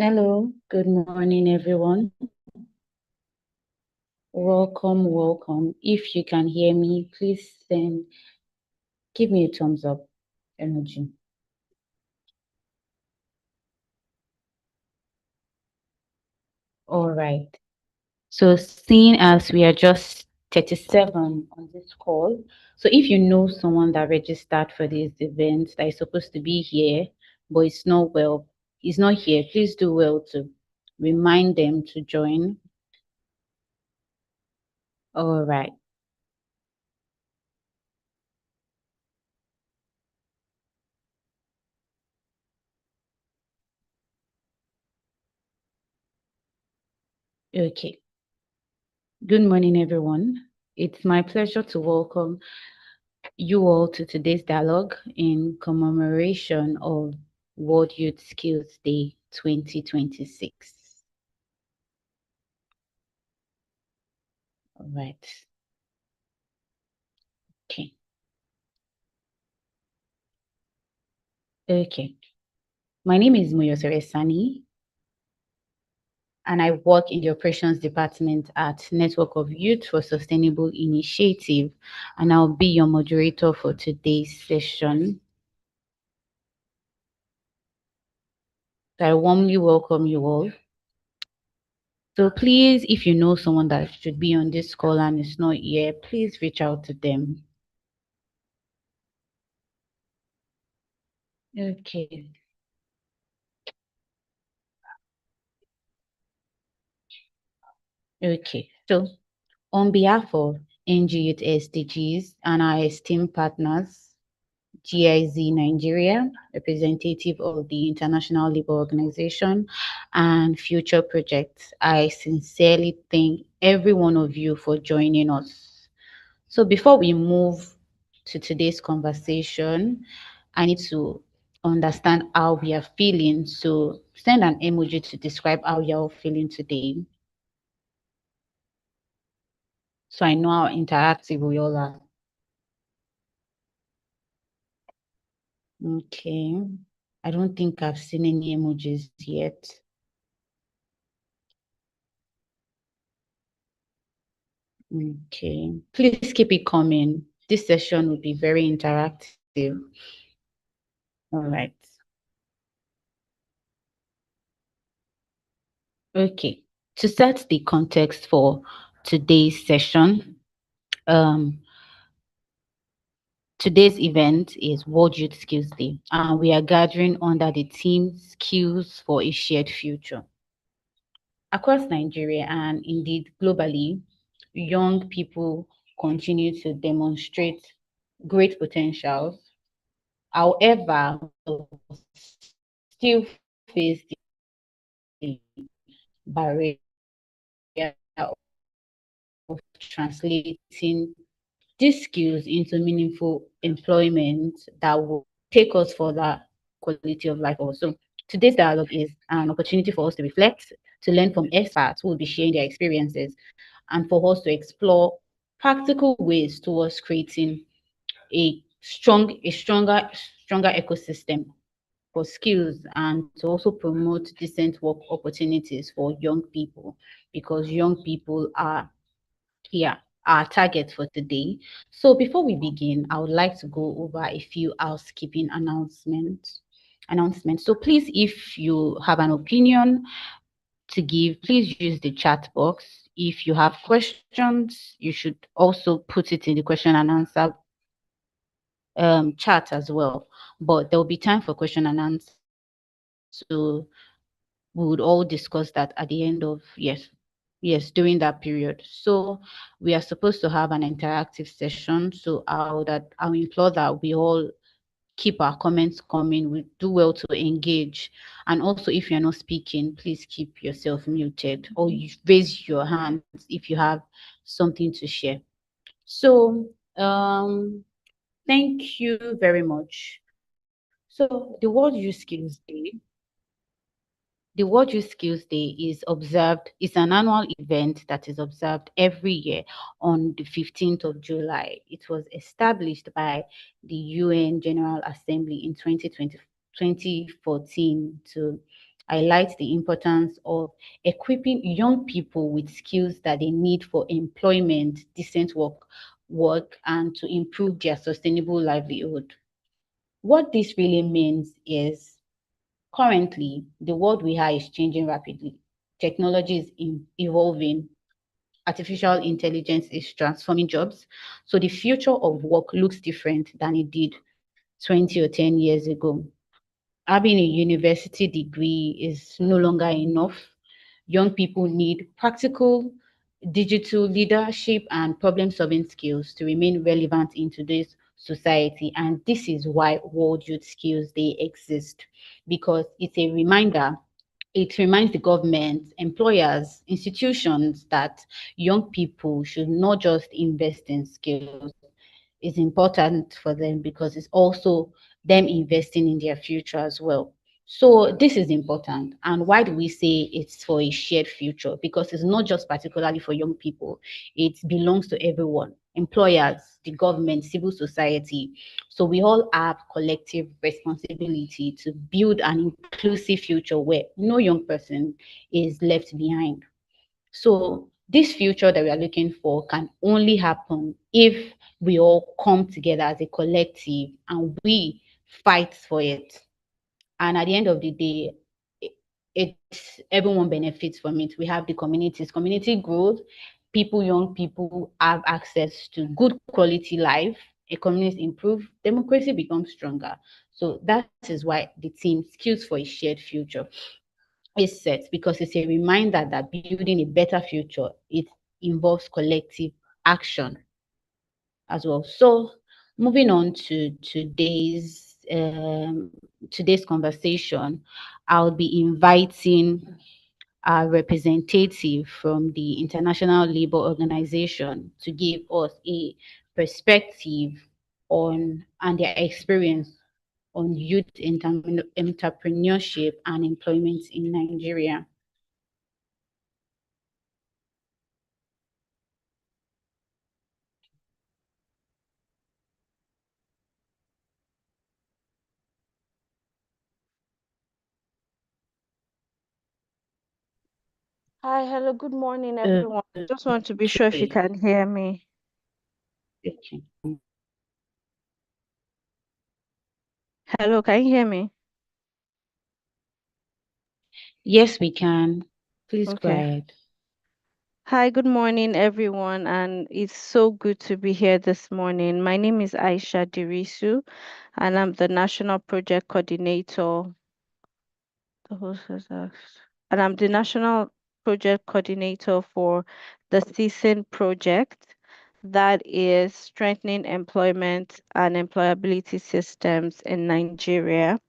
Hello, good morning, everyone. Welcome, welcome. If you can hear me, please give me a thumbs up emoji. All right. So, seeing as we are just 37 on this call, so if you know someone that registered for this event that is supposed to be here, but it's not well, is not here, please do well to remind them to join. All right. Okay. Good morning, everyone. It's my pleasure to welcome you all to today's dialogue in commemoration of World Youth Skills Day 2026. All right. Okay. Okay. My name is Muyosere Sani, and I work in the operations department at Network of Youth for Sustainable Initiative, and I'll be your moderator for today's session. So I warmly welcome you all. So please, if you know someone that should be on this call and is not here, please reach out to them. Okay. Okay. So on behalf of NG Youth SDGs and our esteemed partners, GIZ Nigeria, representative of the International Labour Organization, and Future Projects, I sincerely thank every one of you for joining us. So before we move to today's conversation, I need to understand how we are feeling. So send an emoji to describe how you're all feeling today. So I know how interactive we all are. Okay. I don't think I've seen any emojis yet. Okay. Please keep it coming. This session will be very interactive. All right. Okay. To set the context for today's session, um, today's event is World Youth Skills Day, and we are gathering under the theme Skills for a Shared Future. Across Nigeria and indeed globally, young people continue to demonstrate great potentials. However, still face the barrier of translating these skills into meaningful employment that will take us for that quality of life also. Today's dialogue is an opportunity for us to reflect, to learn from experts who will be sharing their experiences, and for us to explore practical ways towards creating a stronger ecosystem for skills and to also promote decent work opportunities for young people because young people are here our target for today. So before we begin, I would like to go over a few housekeeping announcements. So please, if you have an opinion to give, please use the chat box. If you have questions, you should also put it in the question and answer chat as well. But there will be time for question and answer. So we would all discuss that at the end of yes during that period. So we are supposed to have an interactive session. So I'll implore that we all keep our comments coming. We do well to engage. And also, if you're not speaking, please keep yourself muted or you raise your hand if you have something to share. So thank you very much. So the World Youth Skills Day is an annual event that is observed every year on the 15th of July. It was established by the UN General Assembly in 2014 to highlights the importance of equipping young people with skills that they need for employment, decent work, and to improve their sustainable livelihood. What this really means is currently the world we are is changing rapidly. Technology is evolving. Artificial intelligence is transforming jobs. So the future of work looks different than it did 20 or 10 years ago. Having a university degree is no longer enough. Young people need practical digital leadership and problem solving skills to remain relevant in today's society. And this is why World Youth Skills Day exists, because it's a reminder. It reminds the government, employers, institutions that young people should not just invest in skills, is important for them because it's also them investing in their future as well. So this is important. And why do we say it's for a shared future? Because it's not just particularly for young people. It belongs to everyone, employers, the government, civil society. So we all have collective responsibility to build an inclusive future where no young person is left behind. So this future that we are looking for can only happen if we all come together as a collective and we fight for it. And at the end of the day, it's everyone benefits from it. We have the communities, community growth, people, young people have access to good quality life, economies improve, democracy becomes stronger. So that is why the team Skills for a Shared Future is set, because it's a reminder that building a better future, it involves collective action as well. So moving on to today's conversation, I'll be inviting a representative from the International Labour Organization to give us a perspective on and their experience on youth entrepreneurship and employment in Nigeria. Hi, hello, good morning, Okay. everyone. Just want to be sure if you can hear me. Okay. Hello, can you hear me? Yes, we can. Please go Okay. ahead. Hi, good morning, everyone, and it's so good to be here this morning. My name is Aisha Dirisu, and I'm the National Project Coordinator. The host has asked. And I'm the National Project Coordinator for the CSIN project, that is strengthening employment and employability systems in Nigeria.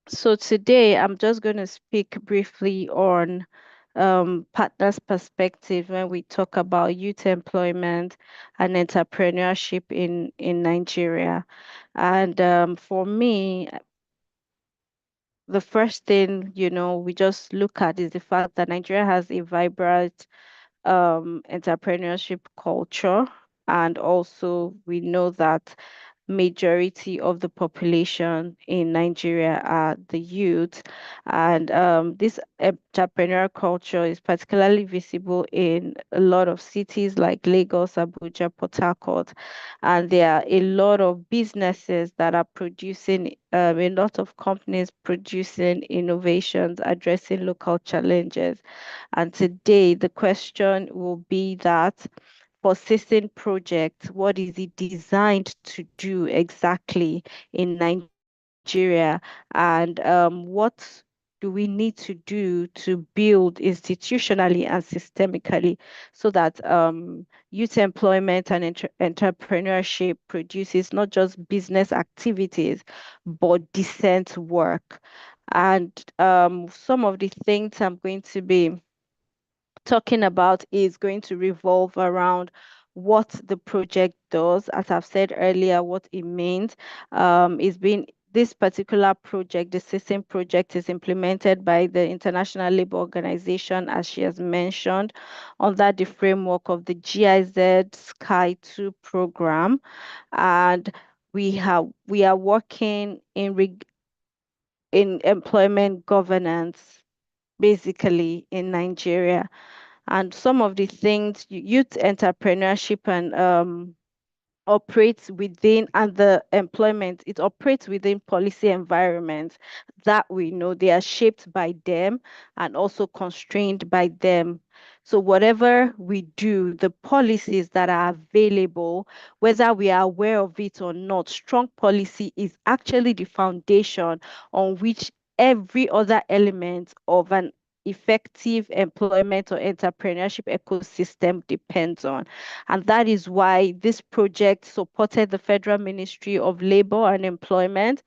So today I'm just going to speak briefly on partners' perspective when we talk about youth employment and entrepreneurship in Nigeria. And for me, the first thing, we just look at is the fact that Nigeria has a vibrant entrepreneurship culture. And also, we know that majority of the population in Nigeria are the youth. And this entrepreneurial culture is particularly visible in a lot of cities like Lagos, Abuja, Port Harcourt. And there are a lot of businesses that are producing, a lot of companies producing innovations, addressing local challenges. And today, the question will be that for CISIN project, what is it designed to do exactly in Nigeria? And what do we need to do to build institutionally and systemically so that youth employment and entrepreneurship produces not just business activities, but decent work? And some of the things I'm going to be talking about is going to revolve around what the project does. As I've said earlier, what it means is being this particular project, the system project, is implemented by the International Labour Organization, as she has mentioned, under the framework of the GIZ Sky 2 program. And we are working in employment governance, basically in Nigeria. And some of the things, youth entrepreneurship and operates within, and the employment, it operates within policy environments that we know they are shaped by them and also constrained by them. So whatever we do, the policies that are available, whether we are aware of it or not, strong policy is actually the foundation on which every other element of an effective employment or entrepreneurship ecosystem depends on. And that is why this project supported the Federal Ministry of Labor and Employment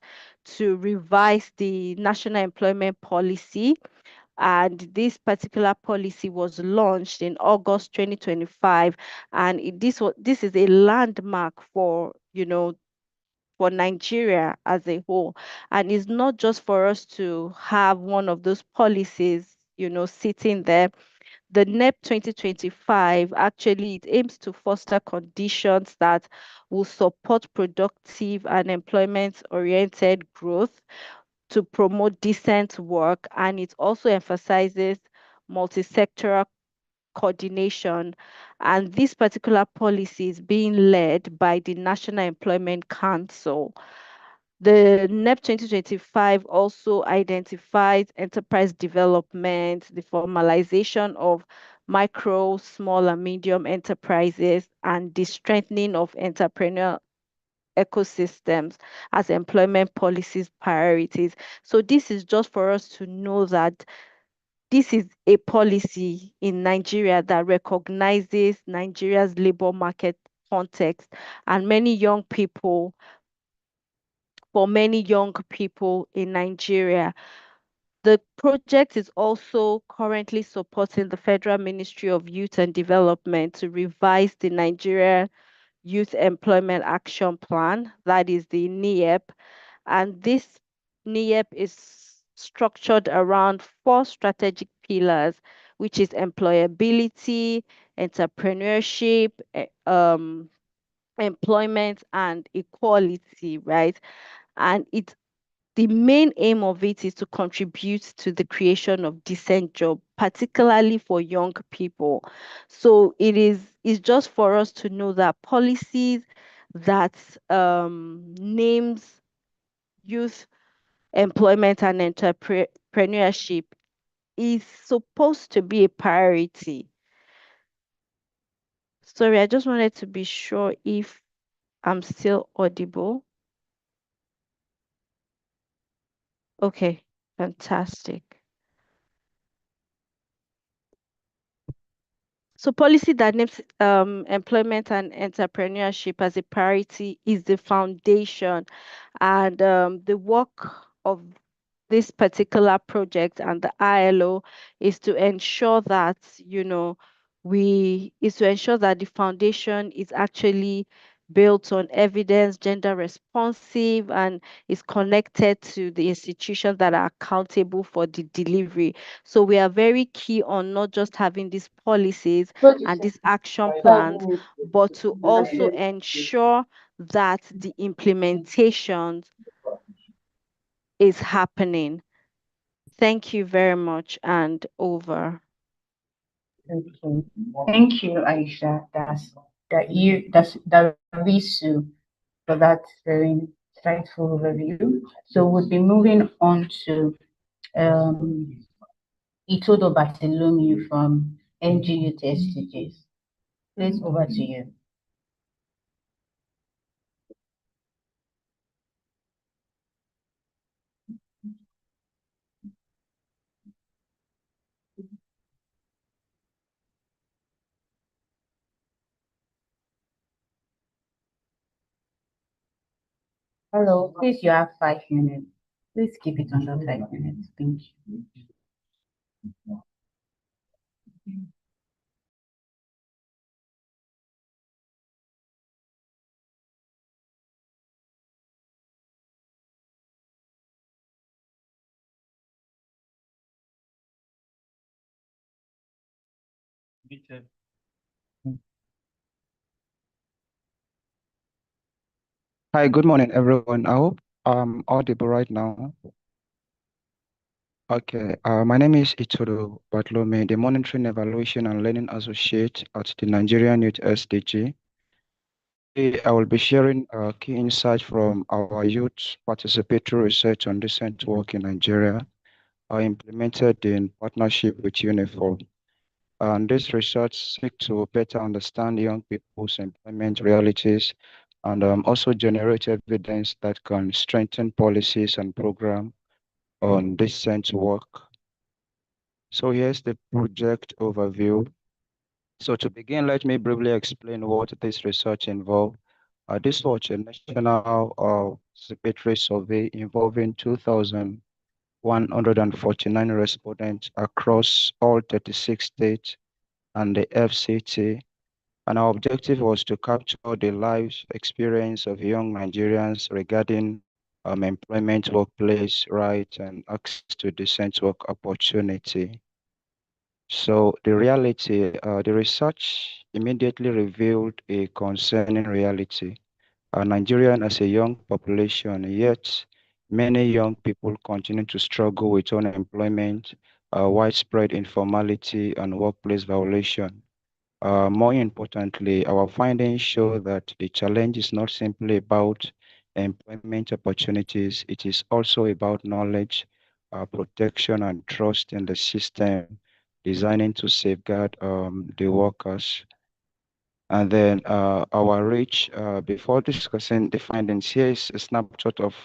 to revise the National Employment Policy. And this particular policy was launched in August 2025. And this is a landmark for, for Nigeria as a whole. And it's not just for us to have one of those policies, sitting there. The NEP 2025 actually it aims to foster conditions that will support productive and employment-oriented growth, to promote decent work, and it also emphasizes multi-sectoral coordination. And this particular policy is being led by the National Employment Council. The NEP 2025 also identifies enterprise development, the formalization of micro, small, and medium enterprises, and the strengthening of entrepreneurial ecosystems as employment policies priorities. So this is just for us to know that this is a policy in Nigeria that recognizes Nigeria's labor market context, and for many young people in Nigeria. The project is also currently supporting the Federal Ministry of Youth and Development to revise the Nigeria Youth Employment Action Plan, that is the NEP. And this NEP is structured around four strategic pillars, which is employability, entrepreneurship, employment, and equality, right? And the main aim of it is to contribute to the creation of decent job, particularly for young people. So it's just for us to know that policies that names youth employment and entrepreneurship is supposed to be a priority. Sorry, I just wanted to be sure if I'm still audible. Okay, fantastic. So policy that names employment and entrepreneurship as a priority is the foundation, and the work of this particular project and the ILO is to ensure that, the foundation is actually built on evidence, gender responsive, and is connected to the institutions that are accountable for the delivery. So we are very key on not just having these policies and these action plans, but to also ensure that the implementation is happening. Thank you very much, and over. Okay. Thank you, Aisha. That's Risu for that very insightful overview. So we'll be moving on to um, Itodo Bartholomew from NGU SDGs. Please, over to you. Hello, please, you have 5 minutes. Please keep it under 5 minutes. Thank you. Hi, good morning, everyone. I hope I'm audible right now. Okay, my name is Ituru Bartlome, the Monitoring, Evaluation and Learning Associate at the Nigerian Youth SDG. Today, I will be sharing key insights from our youth participatory research on decent work in Nigeria, implemented in partnership with UNIFOR. And this research seeks to better understand young people's employment realities and also generate evidence that can strengthen policies and programs on decent work. So here's the project overview. So to begin, let me briefly explain what this research involved. This was a national participatory survey involving 2,149 respondents across all 36 states and the FCT. And our objective was to capture the life experience of young Nigerians regarding employment, workplace rights, and access to decent work opportunity. So the research immediately revealed a concerning reality. Nigerian as a young population, yet many young people continue to struggle with unemployment, widespread informality, and workplace violation. More importantly, our findings show that the challenge is not simply about employment opportunities, it is also about knowledge, protection, and trust in the system designing to safeguard the workers. And then our reach, before discussing the findings, here is a snapshot of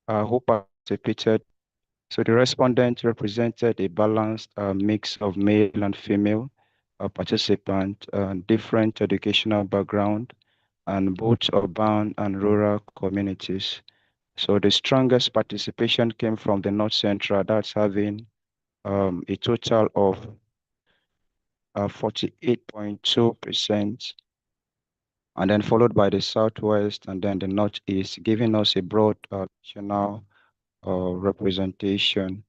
who participated. So the respondents represented a balanced mix of male and female participants, different educational background, and both urban and rural communities. So the strongest participation came from the North Central, that's having a total of 48.2%, and then followed by the Southwest and then the Northeast, giving us a broad national representation.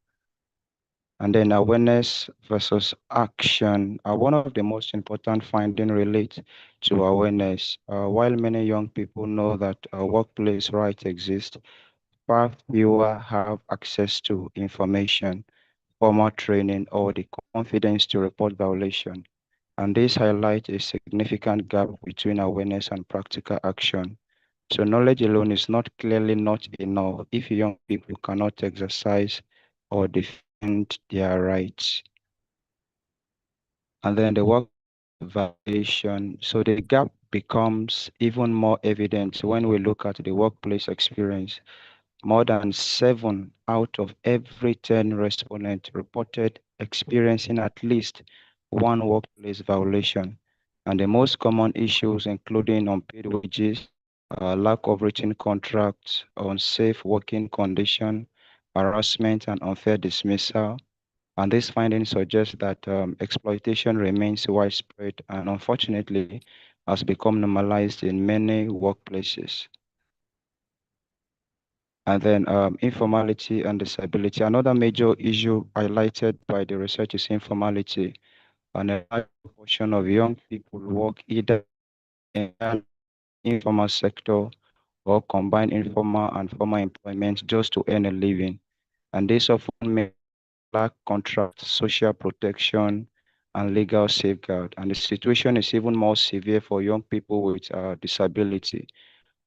And then awareness versus action. One of the most important findings relate to awareness. While many young people know that workplace rights exist, far fewer have access to information, formal training, or the confidence to report violation. And this highlights a significant gap between awareness and practical action. So knowledge alone is clearly not enough if young people cannot exercise or defend their rights. And then the work validation. So the gap becomes even more evident when we look at the workplace experience. More than 7 out of every 10 respondents reported experiencing at least one workplace violation. And the most common issues including unpaid wages, lack of written contracts, unsafe working condition, harassment and unfair dismissal. And this finding suggests that exploitation remains widespread and unfortunately has become normalized in many workplaces. And then informality and disability. Another major issue highlighted by the research is informality. And a large proportion of young people work either in the informal sector or combine informal and formal employment just to earn a living. And this often may lack contract, social protection, and legal safeguard. And the situation is even more severe for young people with disability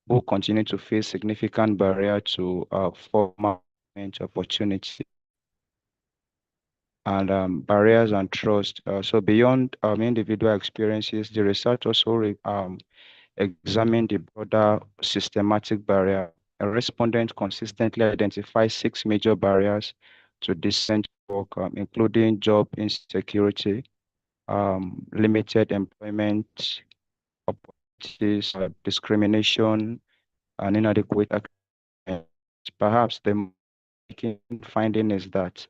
who continue to face significant barrier to formal employment opportunity and barriers and trust. So beyond individual experiences, the research also examined the broader systematic barrier. A respondent consistently identified 6 major barriers to decent work, including job insecurity, limited employment opportunities, discrimination, and inadequate access. Perhaps the most striking finding is that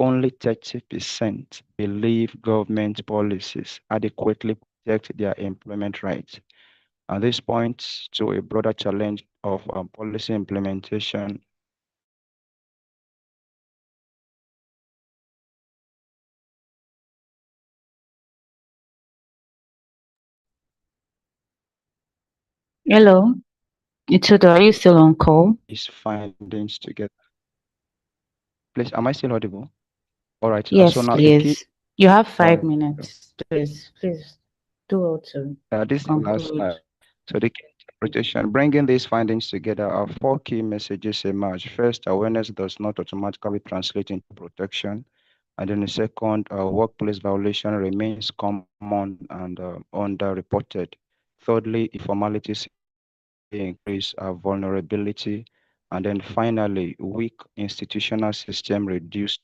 only 30% believe government policies adequately protect their employment rights. And this points to a broader challenge of policy implementation. Hello, Itudo, are you still on call? These findings together. Please, am I still audible? All right. Yes, So now the key. please. You have All 5 right. minutes. Please do well to This is the last conclude. slide. So the key interpretation, bringing these findings together are 4 key messages emerge. First, awareness does not automatically translate into protection. And then the second, workplace violation remains common and underreported. Thirdly, informalities increase vulnerability. And then finally, weak institutional system reduce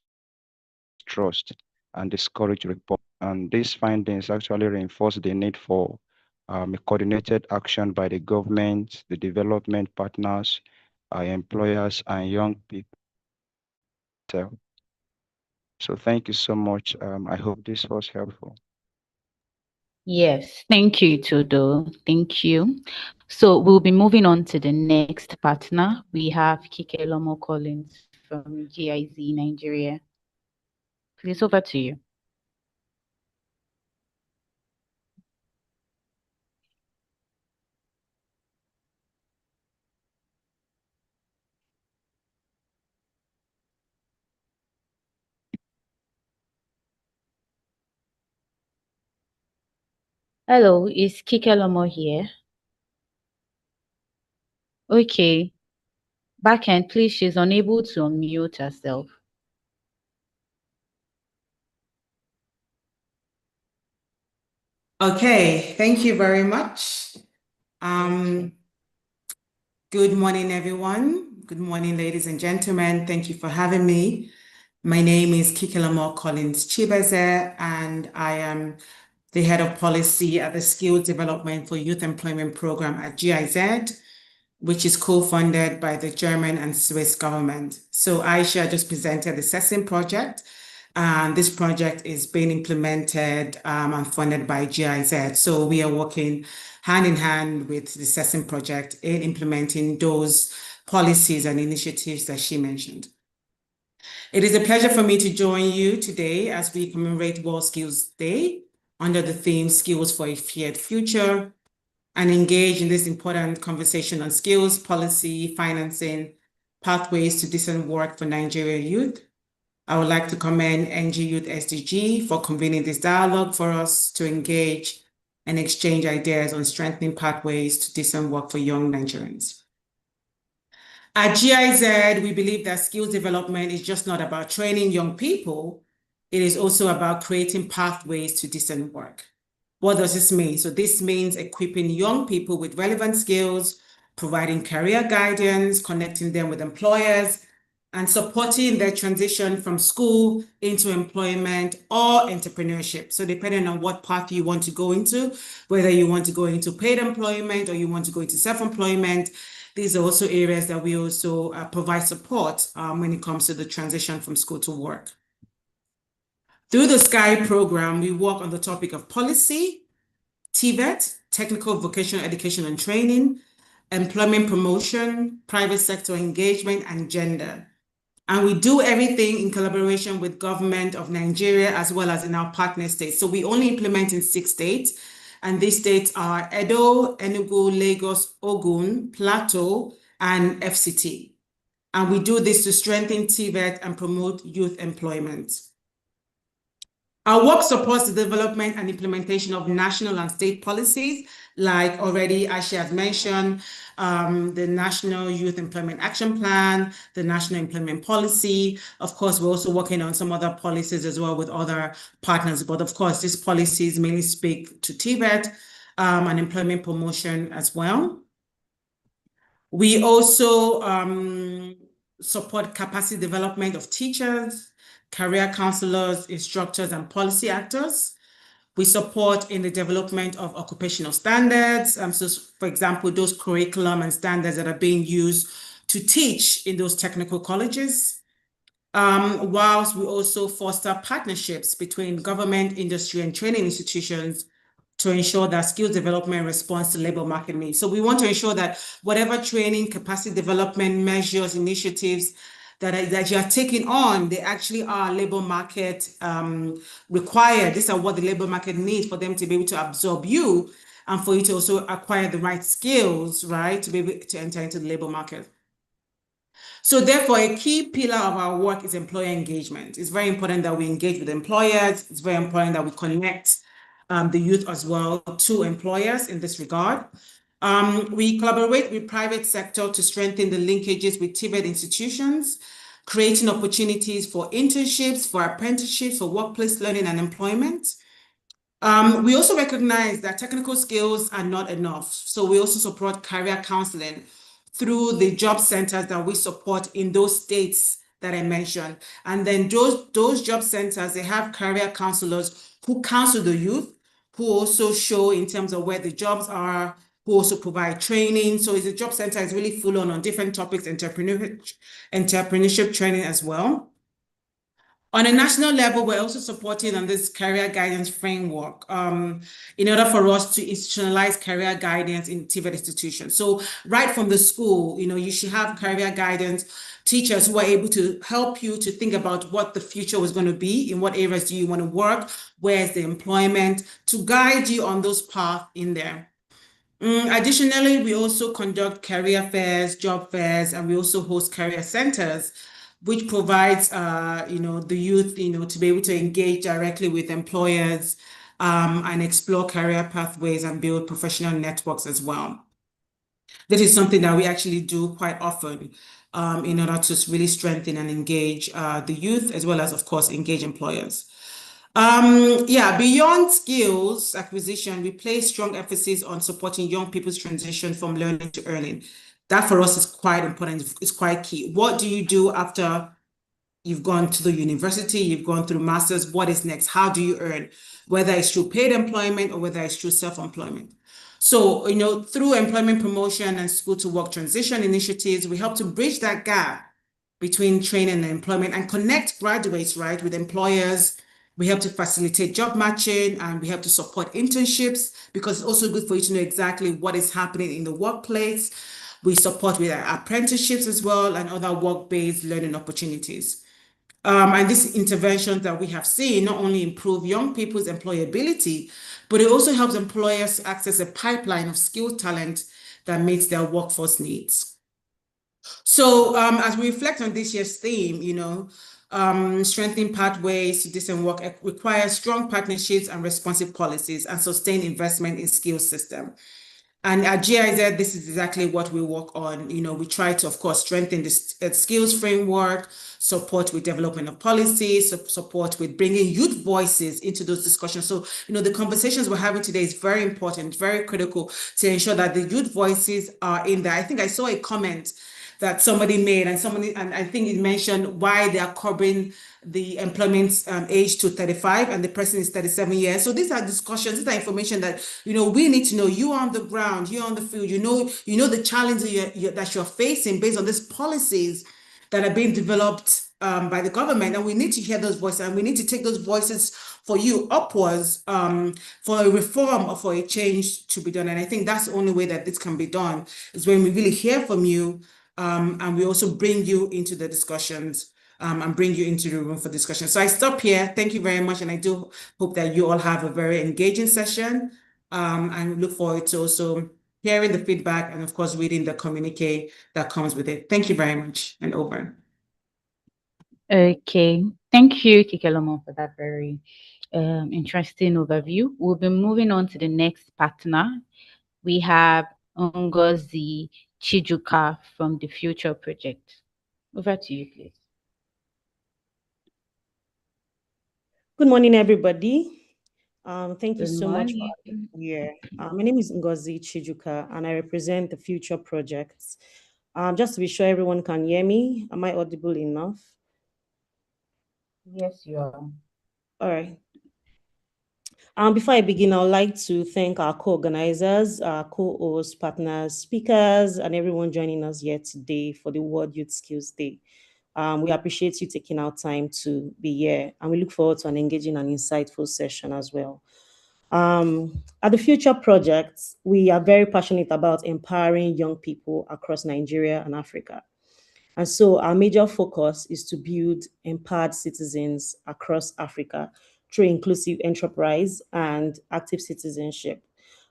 trust and discourage report. And these findings actually reinforce the need for a coordinated action by the government, the development partners, employers, and young people. So thank you so much. I hope this was helpful. Yes, thank you, Todo. Thank you. So we'll be moving on to the next partner. We have Kikelomo Collins from GIZ Nigeria. Please, over to you. Hello, is Kikelomo here? Okay. Backend, please, she's unable to unmute herself. Okay, thank you very much. Good morning, everyone. Good morning, ladies and gentlemen. Thank you for having me. My name is Kikelomo Collins Chibeze, and I am the head of policy at the Skills Development for Youth Employment Program at GIZ, which is co-funded by the German and Swiss government. So Aisha just presented the SESIM project, and this project is being implemented and funded by GIZ. So we are working hand in hand with the SESIM project in implementing those policies and initiatives that she mentioned. It is a pleasure for me to join you today as we commemorate World Skills Day under the theme Skills for a Feared Future, and engage in this important conversation on skills, policy, financing, pathways to decent work for Nigerian youth. I would like to commend NG Youth SDG for convening this dialogue for us to engage and exchange ideas on strengthening pathways to decent work for young Nigerians. At GIZ, we believe that skills development is just not about training young people, it is also about creating pathways to decent work. What does this mean? So this means equipping young people with relevant skills, providing career guidance, connecting them with employers, and supporting their transition from school into employment or entrepreneurship. So depending on what path you want to go into, whether you want to go into paid employment or you want to go into self-employment, these are also areas that we also provide support when it comes to the transition from school to work. Through the SKY program, we work on the topic of policy, TVET, Technical Vocational Education and Training, employment promotion, private sector engagement, and gender. And we do everything in collaboration with government of Nigeria as well as in our partner states. So we only implement in 6 states, and these states are Edo, Enugu, Lagos, Ogun, Plateau, and FCT. And we do this to strengthen TVET and promote youth employment. Our work supports the development and implementation of national and state policies, like already Aisha has mentioned, the National Youth Employment Action Plan, the National Employment Policy. Of course, we're also working on some other policies as well with other partners, but of course, these policies mainly speak to TVET and employment promotion as well. We also support capacity development of teachers, career counselors, instructors, and policy actors. We support in the development of occupational standards. So for example, those curriculum and standards that are being used to teach in those technical colleges. Whilst we also foster partnerships between government, industry, and training institutions to ensure that skills development responds to labor market needs. So we want to ensure that whatever training, capacity development measures, initiatives that you are taking on, they actually are labor market required. These are what the labor market needs for them to be able to absorb you and for you to also acquire the right skills, right, to be able to enter into the labor market. So therefore, a key pillar of our work is employer engagement. It's very important that we engage with employers. It's very important that we connect the youth as well to employers in this regard. We collaborate with private sector to strengthen the linkages with TVET institutions, creating opportunities for internships, for apprenticeships, for workplace learning and employment. We also recognize that technical skills are not enough. So we also support career counseling through the job centers that we support in those states that I mentioned. And then those job centers, they have career counselors who counsel the youth, who also show in terms of where the jobs are, who also provide training. So the job center is really full on different topics, entrepreneurship training as well. On a national level, we're also supporting on this career guidance framework in order for us to institutionalize career guidance in TVET institutions. So right from the school, you should have career guidance teachers who are able to help you to think about what the future was going to be, in what areas do you want to work, where's the employment, to guide you on those paths in there. Additionally, we also conduct career fairs, job fairs, and we also host career centers, which provides, the youth, to be able to engage directly with employers and explore career pathways and build professional networks as well. This is something that we actually do quite often in order to really strengthen and engage the youth, as well as, of course, engage employers. Beyond skills acquisition, we place strong emphasis on supporting young people's transition from learning to earning. That for us is quite important, it's quite key. What do you do after you've gone to the university, you've gone through master's? What is next? How do you earn? Whether it's through paid employment or whether it's through self-employment. So, through employment promotion and school to work transition initiatives, we help to bridge that gap between training and employment and connect graduates, right, with employers. We help to facilitate job matching, and we help to support internships, because it's also good for you to know exactly what is happening in the workplace. We support with apprenticeships as well and other work-based learning opportunities. And these interventions that we have seen not only improve young people's employability, but it also helps employers access a pipeline of skilled talent that meets their workforce needs. So as we reflect on this year's theme, strengthening pathways to decent work requires strong partnerships and responsive policies and sustained investment in skills system. And at GIZ, this is exactly what we work on. We try to, of course, strengthen the skills framework, support with development of policies, support with bringing youth voices into those discussions. So, the conversations we're having today is very important, very critical to ensure that the youth voices are in there. I think I saw a comment that somebody made, and I think it mentioned why they are curbing the employment age to 35 and the person is 37 years. So these are discussions, these are information that, we need to know. You are on the ground, you're on the field, you know the challenges that you're facing based on these policies that are being developed by the government. And we need to hear those voices, and we need to take those voices for you upwards for a reform or for a change to be done. And I think that's the only way that this can be done, is when we really hear from you. And we also bring you into the discussions and bring you into the room for discussion. So I stop here. Thank you very much. And I do hope that you all have a very engaging session and look forward to also hearing the feedback and, of course, reading the communique that comes with it. Thank you very much, and over. Okay. Thank you, Kikelomo, for that very interesting overview. We'll be moving on to the next partner. We have Ngozi Chijuka from the Future Project. Over to you, please. Good morning, everybody. Thank you Good so much. morning. My name is Ngozi Chijuka, and I represent the Future Project. Just to be sure everyone can hear me, am I audible enough? Yes, you are. All right. Before I begin, I would like to thank our co-organizers, our co-hosts, partners, speakers, and everyone joining us here today for the World Youth Skills Day. We appreciate you taking our time to be here, and we look forward to an engaging and insightful session as well. At the Future Project, we are very passionate about empowering young people across Nigeria and Africa. And so our major focus is to build empowered citizens across Africa through inclusive enterprise and active citizenship.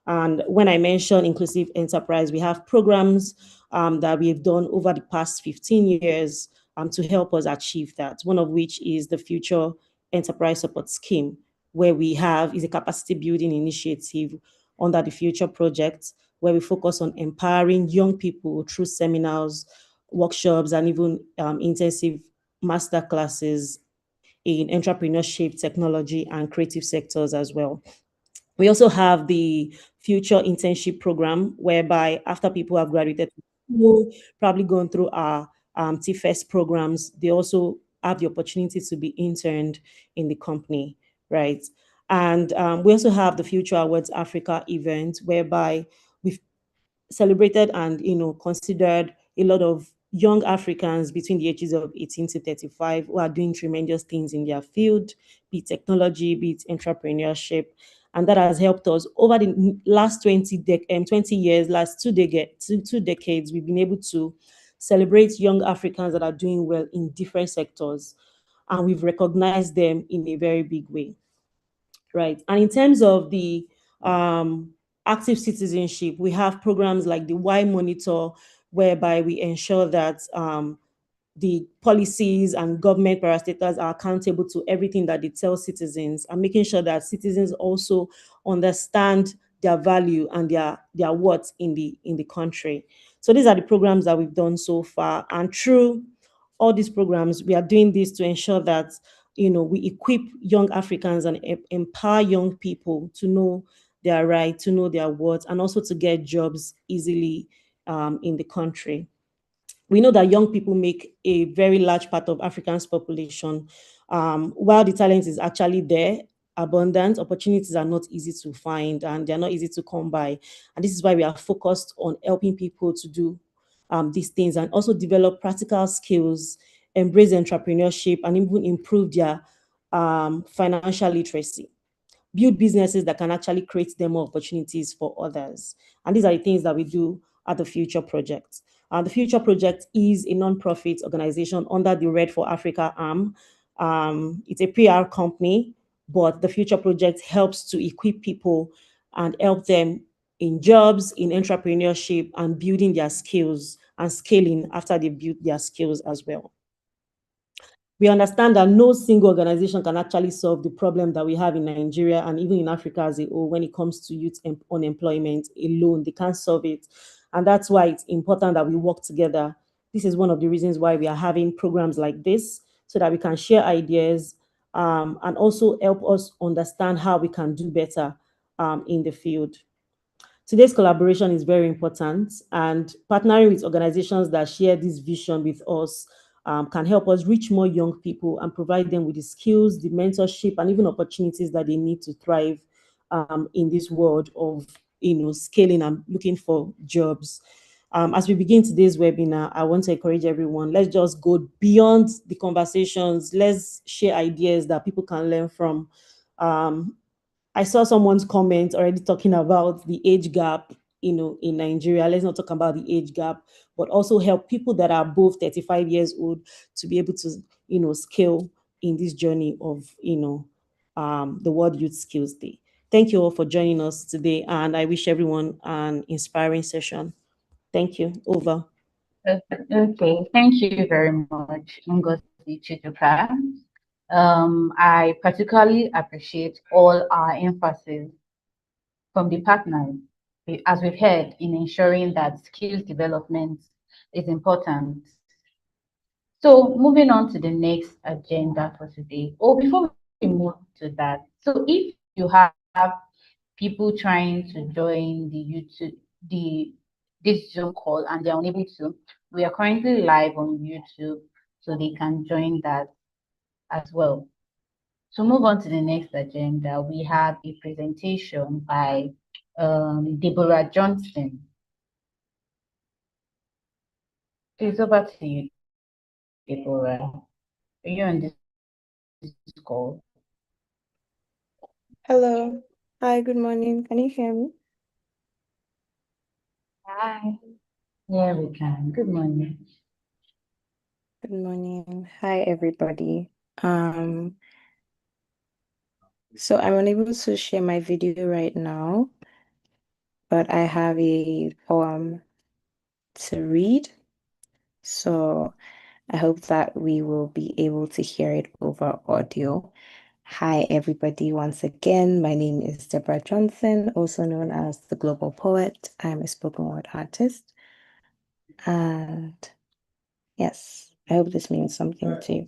And when I mention inclusive enterprise, we have programs that we've done over the past 15 years to help us achieve that. One of which is the Future Enterprise Support Scheme, where we have is a capacity building initiative under the Future Project, where we focus on empowering young people through seminars, workshops, and even intensive master classes in entrepreneurship, technology, and creative sectors as well. We also have the Future Internship Program, whereby after people have graduated from school, probably gone through our TFES programs, they also have the opportunity to be interned in the company, right? And we also have the Future Awards Africa event, whereby we've celebrated and considered a lot of young Africans between the ages of 18 to 35 who are doing tremendous things in their field, be it technology, be it entrepreneurship. And that has helped us over the last 20 years, last two decades, we've been able to celebrate young Africans that are doing well in different sectors. And we've recognized them in a very big way, right? And in terms of the active citizenship, we have programs like the Y Monitor, whereby we ensure that the policies and government parastatals are accountable to everything that they tell citizens, and making sure that citizens also understand their value and their worth in the country. So these are the programs that we've done so far, and through all these programs, we are doing this to ensure that we equip young Africans and empower young people to know their right, to know their worth, and also to get jobs easily in the country. We know that young people make a very large part of Africa's population. While the talent is actually there, abundant, opportunities are not easy to find and they're not easy to come by. And this is why we are focused on helping people to do these things and also develop practical skills, embrace entrepreneurship, and even improve their financial literacy, build businesses that can actually create them more opportunities for others. And these are the things that we do at the Future Project. The Future Project is a non-profit organization under the Red for Africa arm. It's a PR company, but the Future Project helps to equip people and help them in jobs, in entrepreneurship, and building their skills and scaling after they build their skills as well. We understand that no single organization can actually solve the problem that we have in Nigeria and even in Africa as a whole when it comes to youth unemployment alone. They can't solve it. And that's why it's important that we work together. This is one of the reasons why we are having programs like this, so that we can share ideas and also help us understand how we can do better in the field. Today's collaboration is very important, and partnering with organizations that share this vision with us can help us reach more young people and provide them with the skills, the mentorship, and even opportunities that they need to thrive in this world of scaling and looking for jobs. As we begin today's webinar, I want to encourage everyone, let's just go beyond the conversations. Let's share ideas that people can learn from. I saw someone's comment already talking about the age gap, in Nigeria. Let's not talk about the age gap, but also help people that are above 35 years old to be able to, scale in this journey of, the World Youth Skills Day. Thank you all for joining us today, and I wish everyone an inspiring session. Thank you. Over. Okay, thank you very much, Ngozi Chijuka. I particularly appreciate all our emphasis from the partners, as we've heard, in ensuring that skills development is important. So moving on to the next agenda for today. Oh, before we move to that, so if you have people trying to join this Zoom call and they're unable to, we are currently live on YouTube, so they can join that as well. To move on to the next agenda, we have a presentation by Deborah Johnson. It's over to you, Deborah. Are you on this call? Hello. Hi, good morning. Can you hear me? Hi. Yeah, we can. Good morning. Good morning. Hi, everybody. So I'm unable to share my video right now. but I have a poem to read. So I hope that we will be able to hear it over audio. Hi, everybody. Once again, my name is Deborah Johnson, also known as the Global Poet. I'm a spoken word artist. And yes, I hope this means something to you.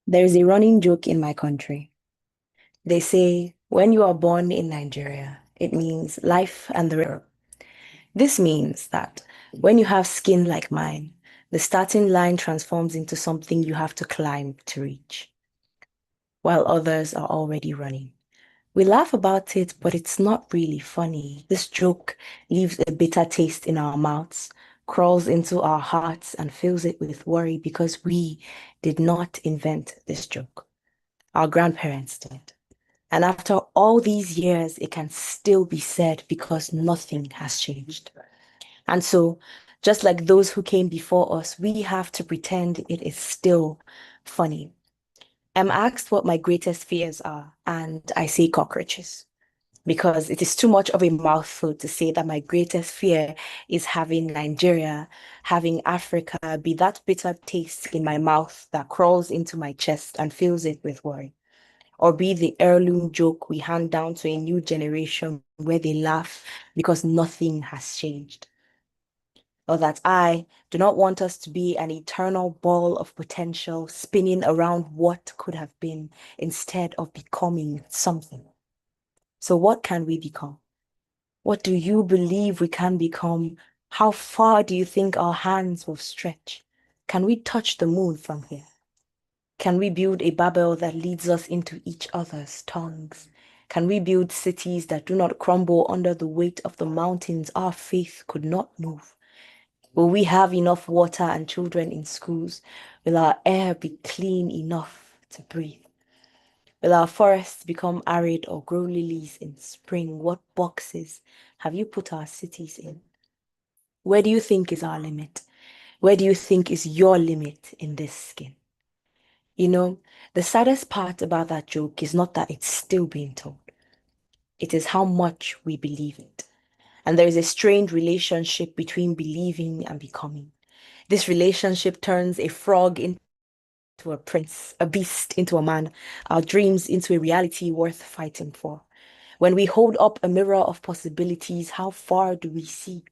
There is a running joke in my country. They say, when you are born in Nigeria, it means life and the river. This means that when you have skin like mine, the starting line transforms into something you have to climb to reach, while others are already running. We laugh about it, but it's not really funny. This joke leaves a bitter taste in our mouths, crawls into our hearts, and fills it with worry because we did not invent this joke. Our grandparents did. And after all these years, it can still be said because nothing has changed. And so, just like those who came before us, we have to pretend it is still funny. I'm asked what my greatest fears are, and I say cockroaches, because it is too much of a mouthful to say that my greatest fear is having Nigeria, having Africa be that bitter taste in my mouth that crawls into my chest and fills it with worry, or be the heirloom joke we hand down to a new generation where they laugh because nothing has changed. Or that I do not want us to be an eternal ball of potential spinning around what could have been instead of becoming something. So what can we become? What do you believe we can become? How far do you think our hands will stretch? Can we touch the moon from here? Can we build a Babel that leads us into each other's tongues? Can we build cities that do not crumble under the weight of the mountains our faith could not move? Will we have enough water and children in schools? Will our air be clean enough to breathe? Will our forests become arid or grow lilies in spring? What boxes have you put our cities in? Where do you think is our limit? Where do you think is your limit in this skin? You know, the saddest part about that joke is not that it's still being told. It is how much we believe it. And there is a strained relationship between believing and becoming. This relationship turns a frog into a prince, a beast into a man, our dreams into a reality worth fighting for. When we hold up a mirror of possibilities, how far do we see?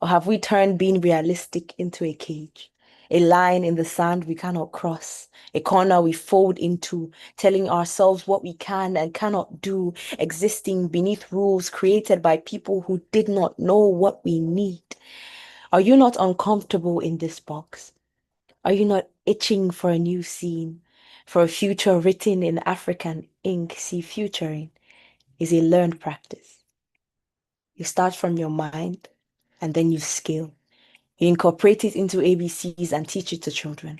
Or have we turned being realistic into a cage? A line in the sand we cannot cross, a corner we fold into, telling ourselves what we can and cannot do, existing beneath rules created by people who did not know what we need. Are you not uncomfortable in this box? Are you not itching for a new scene, for a future written in African ink? See, futuring is a learned practice. You start from your mind and then you scale. You incorporate it into ABCs and teach it to children.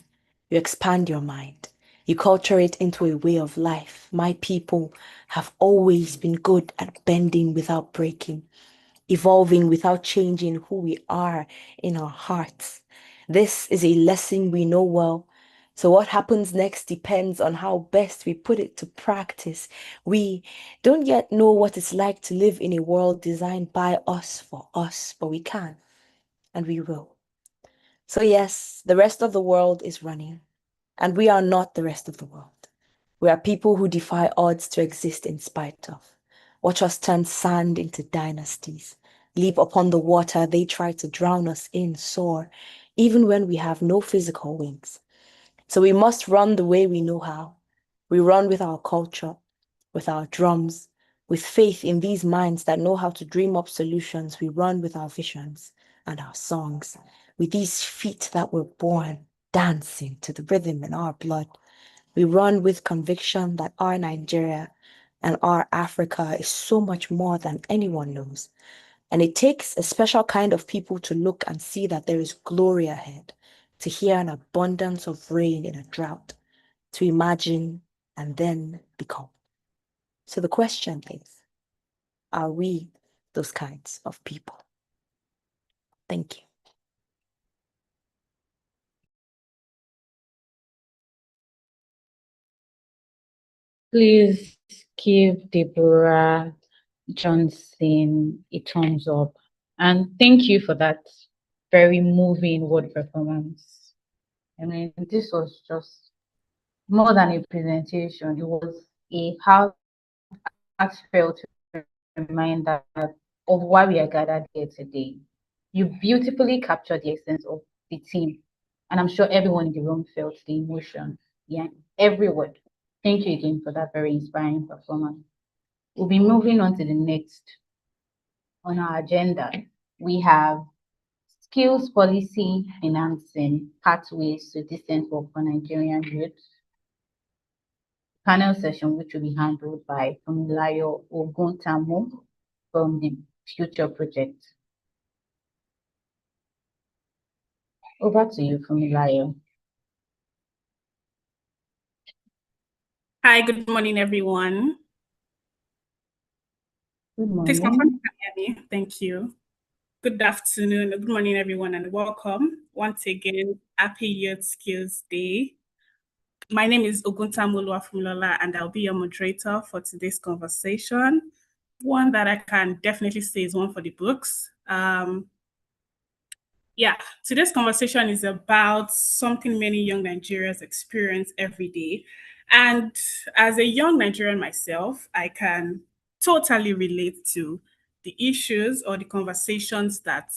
You expand your mind. You culture it into a way of life. My people have always been good at bending without breaking, evolving without changing who we are in our hearts. This is a lesson we know well. So what happens next depends on how best we put it to practice. We don't yet know what it's like to live in a world designed by us for us, but we can and we will. So yes, the rest of the world is running, and we are not the rest of the world. We are people who defy odds to exist in spite of. Watch us turn sand into dynasties, leap upon the water they try to drown us in, soar, even when we have no physical wings. So we must run the way we know how. We run with our culture, with our drums, with faith in these minds that know how to dream up solutions. We run with our visions and our songs, with these feet that were born dancing to the rhythm in our blood. We run with conviction that our Nigeria and our Africa is so much more than anyone knows. And it takes a special kind of people to look and see that there is glory ahead, to hear an abundance of rain in a drought, to imagine and then become. So the question is, are we those kinds of people? Thank you. Please give Deborah Johnson a thumbs up. And thank you for that very moving word performance. I mean, this was just more than a presentation. It was a heartfelt reminder of why we are gathered here today. You beautifully captured the essence of the team, and I'm sure everyone in the room felt the emotion. Yeah, every word. Thank you again for that very inspiring performance. We'll be moving on to the next on our agenda. We have skills policy financing pathways to decent work for Nigerian youth. Panel session, which will be handled by Fumilayo Oguntamu from the Future Project. Over to you, Fumilayo. Hi, good morning, everyone. Good Please confirm morning. you can hear me. Thank you. Good afternoon, good morning, everyone, and welcome once again. Happy Youth Skills Day. My name is Oguntamu Oluwafunmilola, and I'll be your moderator for today's conversation. One that I can definitely say is one for the books. Today's conversation is about something many young Nigerians experience every day. And as a young Nigerian myself, I can totally relate to the issues or the conversations that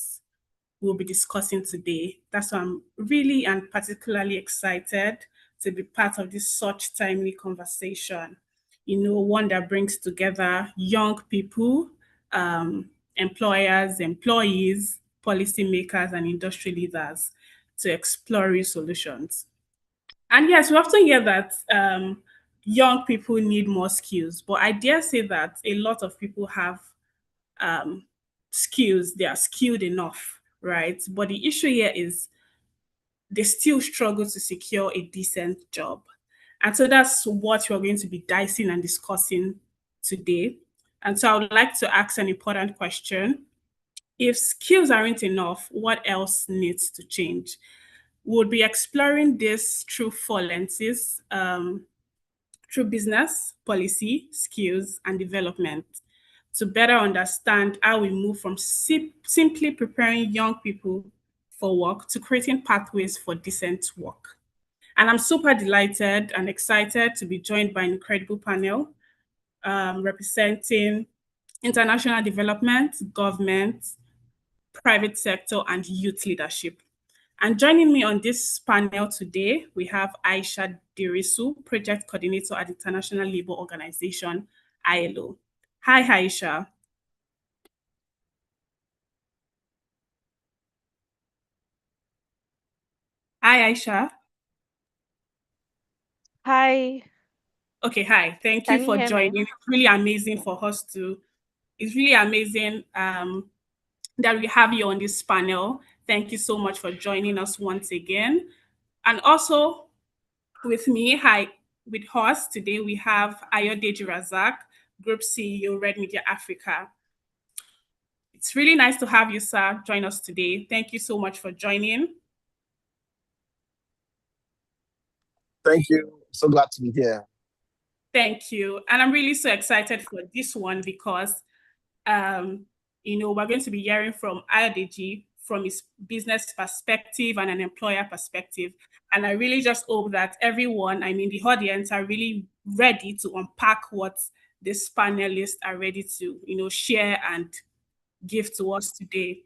we'll be discussing today. That's why I'm really and particularly excited to be part of this such timely conversation. One that brings together young people, employers, employees, policymakers, and industry leaders to explore real solutions. And yes, we often hear that young people need more skills, but I dare say that a lot of people have skills, they are skilled enough, right? But the issue here is they still struggle to secure a decent job. And so that's what we're going to be dicing and discussing today. And so I would like to ask an important question. If skills aren't enough, what else needs to change? We'll be exploring this through four lenses, through business, policy, skills, and development, to better understand how we move from simply preparing young people for work to creating pathways for decent work. And I'm super delighted and excited to be joined by an incredible panel representing international development, government, private sector, and youth leadership. And joining me on this panel today, we have Aisha Dirisu, Project Coordinator at International Labour Organization, ILO. Hi, Aisha. Hi, Aisha. Hi, Okay, hi. Thank you can you for hear me? joining. It's really amazing for us to, it's really amazing that we have you on this panel. Thank you so much for joining us once again. And also with me, with us today, we have Ayodeji Razak, Group CEO, Red Media Africa. It's really nice to have you, sir, join us today. Thank you so much for joining. Thank you. So glad to be here. Thank you. And I'm really so excited for this one because, we're going to be hearing from Ayodeji from his business perspective and an employer perspective. And I really just hope that everyone, the audience, are really ready to unpack what this panelists are ready to, share and give to us today.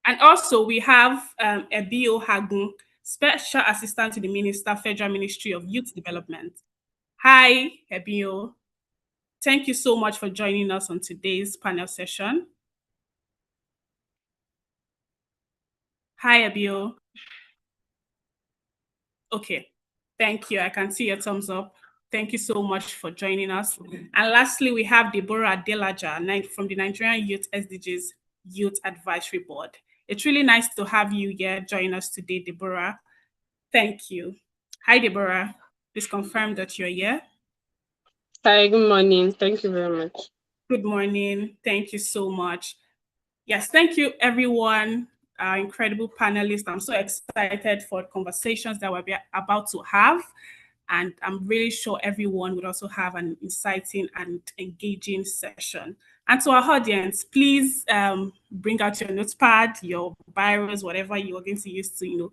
And also we have Ebio Hagun, Special Assistant to the Minister, Federal Ministry of Youth Development. Hi, Ebio. Thank you so much for joining us on today's panel session. Hi, Ebio. Okay, thank you. I can see your thumbs up. Thank you so much for joining us. And lastly, we have Deborah Adelaja from the Nigerian Youth SDGs Youth Advisory Board. It's really nice to have you here join us today, Deborah. Thank you. Hi, Deborah. Please confirm that you're here. Hi, good morning. Thank you very much. Good morning. Thank you so much. Yes, thank you, everyone, our incredible panelists. I'm so excited for conversations that we're about to have. And I'm really sure everyone would also have an exciting and engaging session. And to our audience, please bring out your notepad, your biros, whatever you're going to use to,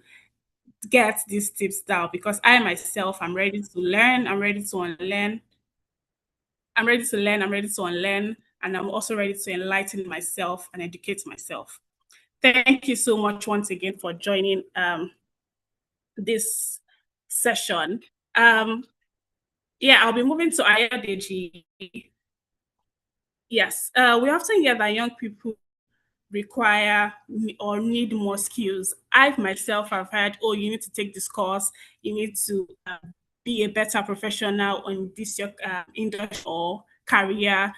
get these tips down, because I myself, I'm ready to learn, I'm ready to unlearn. I'm ready to learn, I'm ready to unlearn, and I'm also ready to enlighten myself and educate myself. Thank you so much once again for joining this session. I'll be moving to Ayodeji. Yes, we often hear that young people require or need more skills. I myself have heard, oh, you need to take this course, you need to be a better professional in this industry or career.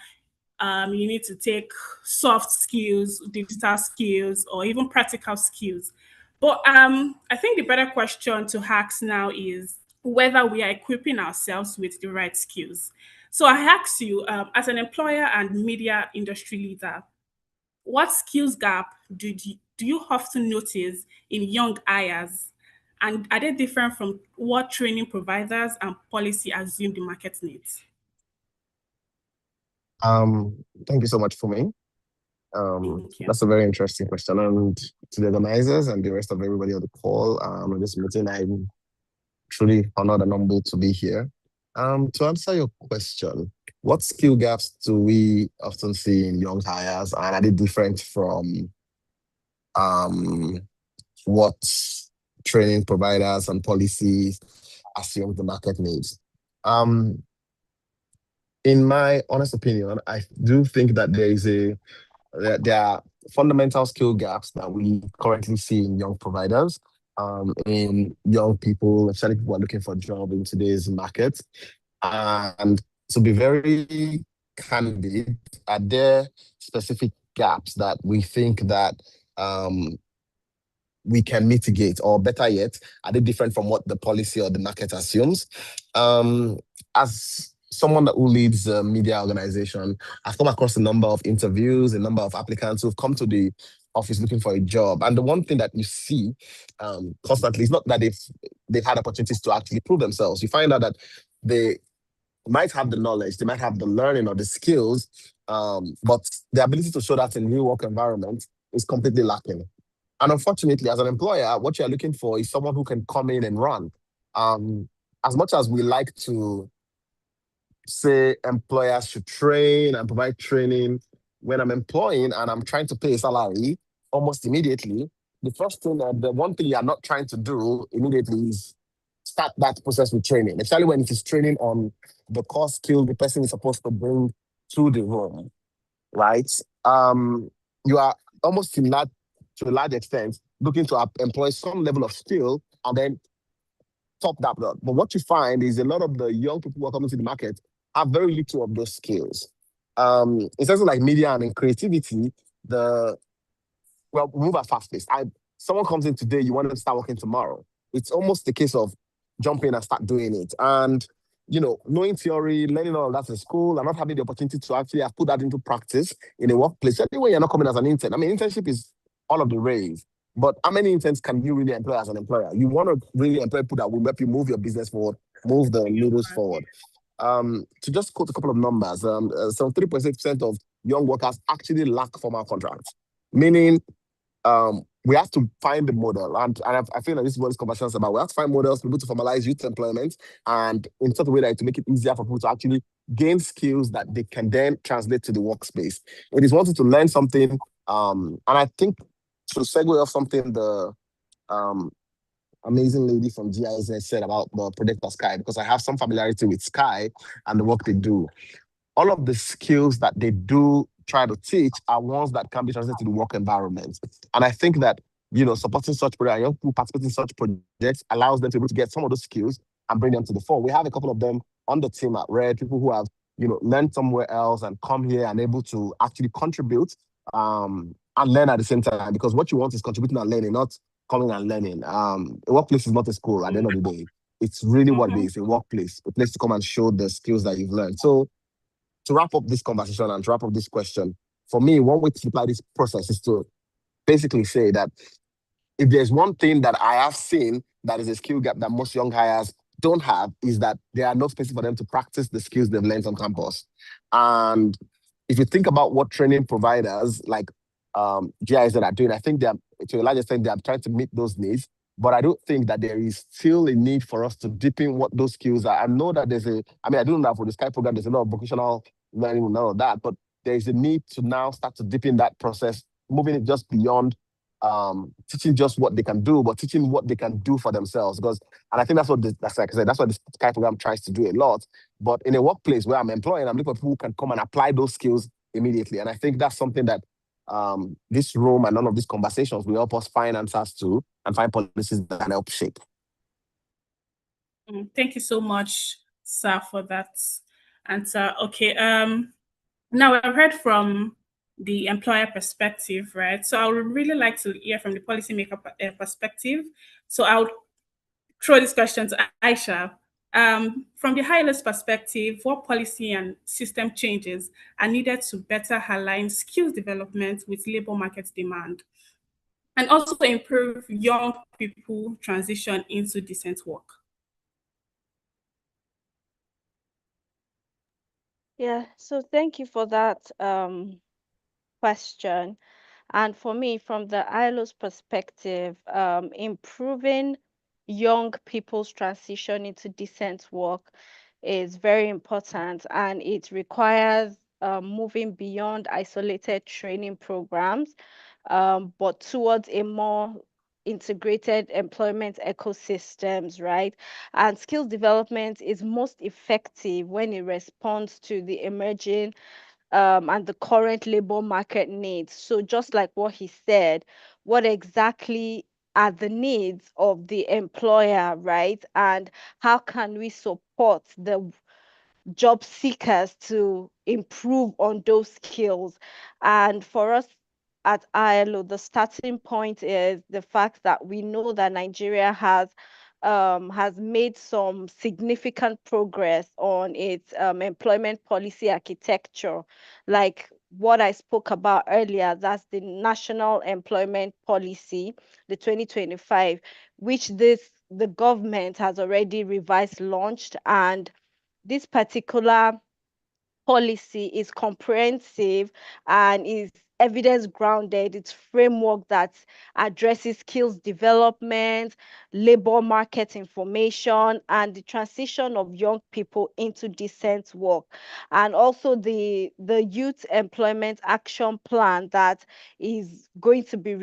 You need to take soft skills, digital skills, or even practical skills. But I think the better question to ask now is whether we are equipping ourselves with the right skills. So I ask you, as an employer and media industry leader, what skills gap do you often notice in young hires? And are they different from what training providers and policy assume the market needs? Thank you so much for me. That's a very interesting question. And to the organizers and the rest of everybody on the call, in this meeting, I'm truly honored and humbled to be here. To answer your question, what skill gaps do we often see in young hires, and are they different from what training providers and policies assume the market needs? In my honest opinion, I do think that there are fundamental skill gaps that we currently see in young providers, in young people, especially people who are looking for a job in today's market. And to be very candid, are there specific gaps that we think that we can mitigate, or better yet, are they different from what the policy or the market assumes? As someone who leads a media organization, I've come across a number of interviews, a number of applicants who've come to the office looking for a job. And the one thing that you see constantly is not that they've had opportunities to actually prove themselves. You find out that they might have the knowledge, they might have the learning or the skills, but the ability to show that in real work environment is completely lacking. And unfortunately, as an employer, what you're looking for is someone who can come in and run. As much as we like to say employers should train and provide training, when I'm employing and I'm trying to pay a salary almost immediately, the first thing, the one thing you are not trying to do immediately is start that process with training, especially when it is training on the core skill the person is supposed to bring to the room, right? You are almost to a large extent looking to employ some level of skill and then top that up. But what you find is a lot of the young people who are coming to the market have very little of those skills. In terms of like media and in creativity, we move at fast pace. Someone comes in today, you want them to start working tomorrow. It's almost the case of jump in and start doing it. And, knowing theory, learning all of that in school, and not having the opportunity to actually have put that into practice in a workplace. Anyway, you're not coming as an intern. I mean, internship is all of the rave. But how many interns can you really employ as an employer? You want to really employ people that will help you move your business forward, move the needles forward. To just quote a couple of numbers, some 3.6% of young workers actually lack formal contracts, meaning we have to find the model. And I feel like this is what this conversation is about. We have to find models for people to formalize youth employment, and in such a way that to make it easier for people to actually gain skills that they can then translate to the workspace. It is wanting to learn something, and I think to segue off something the amazing lady from GIZ said about the Project Sky, because I have some familiarity with Sky and the work they do. All of the skills that they do try to teach are ones that can be translated to the work environment. And I think that, supporting such projects, young people participating in such projects allows them to be able to get some of those skills and bring them to the fore. We have a couple of them on the team at Red, people who have, learned somewhere else and come here and able to actually contribute and learn at the same time. Because what you want is contributing and learning, not coming and learning. A workplace is not a school at the end of the day. It's really what it is, a workplace, a place to come and show the skills that you've learned. So to wrap up this conversation and to wrap up this question, for me, one way to apply this process is to basically say that if there's one thing that I have seen that is a skill gap that most young hires don't have is that there are no spaces for them to practice the skills they've learned on campus. And if you think about what training providers like GIZ are doing, I think they are, to a large extent, they are trying to meet those needs. But I don't think that there is still a need for us to deepen what those skills are. I know that I don't know that for the Sky program, there's a lot of vocational learning and all of that, but there is a need to now start to deepen that process, moving it just beyond teaching just what they can do, but teaching what they can do for themselves. And I think that's what that's like I said, that's what the Sky program tries to do a lot. But in a workplace where I'm employing, I'm looking for people who can come and apply those skills immediately. And I think that's something that this room and none of these conversations will help us find answers to and find policies that can help shape. Thank you so much, sir, for that answer. Okay. Now I've heard from the employer perspective, right? So I would really like to hear from the policymaker perspective. So I'll throw this question to Aisha. From the HILO's perspective, what policy and system changes are needed to better align skills development with labor market demand, and also improve young people transition into decent work? Yeah, so thank you for that question. And for me, from the ILO's perspective, improving young people's transition into decent work is very important, and it requires moving beyond isolated training programs, but towards a more integrated employment ecosystems, right? And skills development is most effective when it responds to the emerging and the current labor market needs. So just like what he said, what exactly are the needs of the employer, right? And how can we support the job seekers to improve on those skills? And for us at ILO, the starting point is the fact that we know that Nigeria has made some significant progress on its employment policy architecture, like what I spoke about earlier. That's the National Employment Policy, the 2025, which the government has already revised, launched, and this particular policy is comprehensive and is evidence grounded. It's framework that addresses skills development, labor market information, and the transition of young people into decent work. And also the Youth Employment Action Plan that is going to be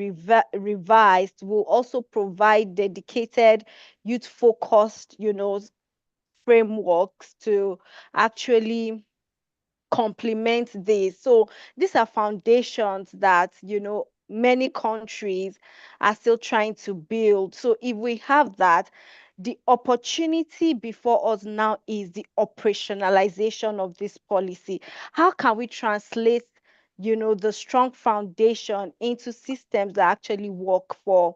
revised will also provide dedicated youth focused, frameworks to actually complement this. So these are foundations that, many countries are still trying to build. So if we have that, the opportunity before us now is the operationalization of this policy. How can we translate, the strong foundation into systems that actually work for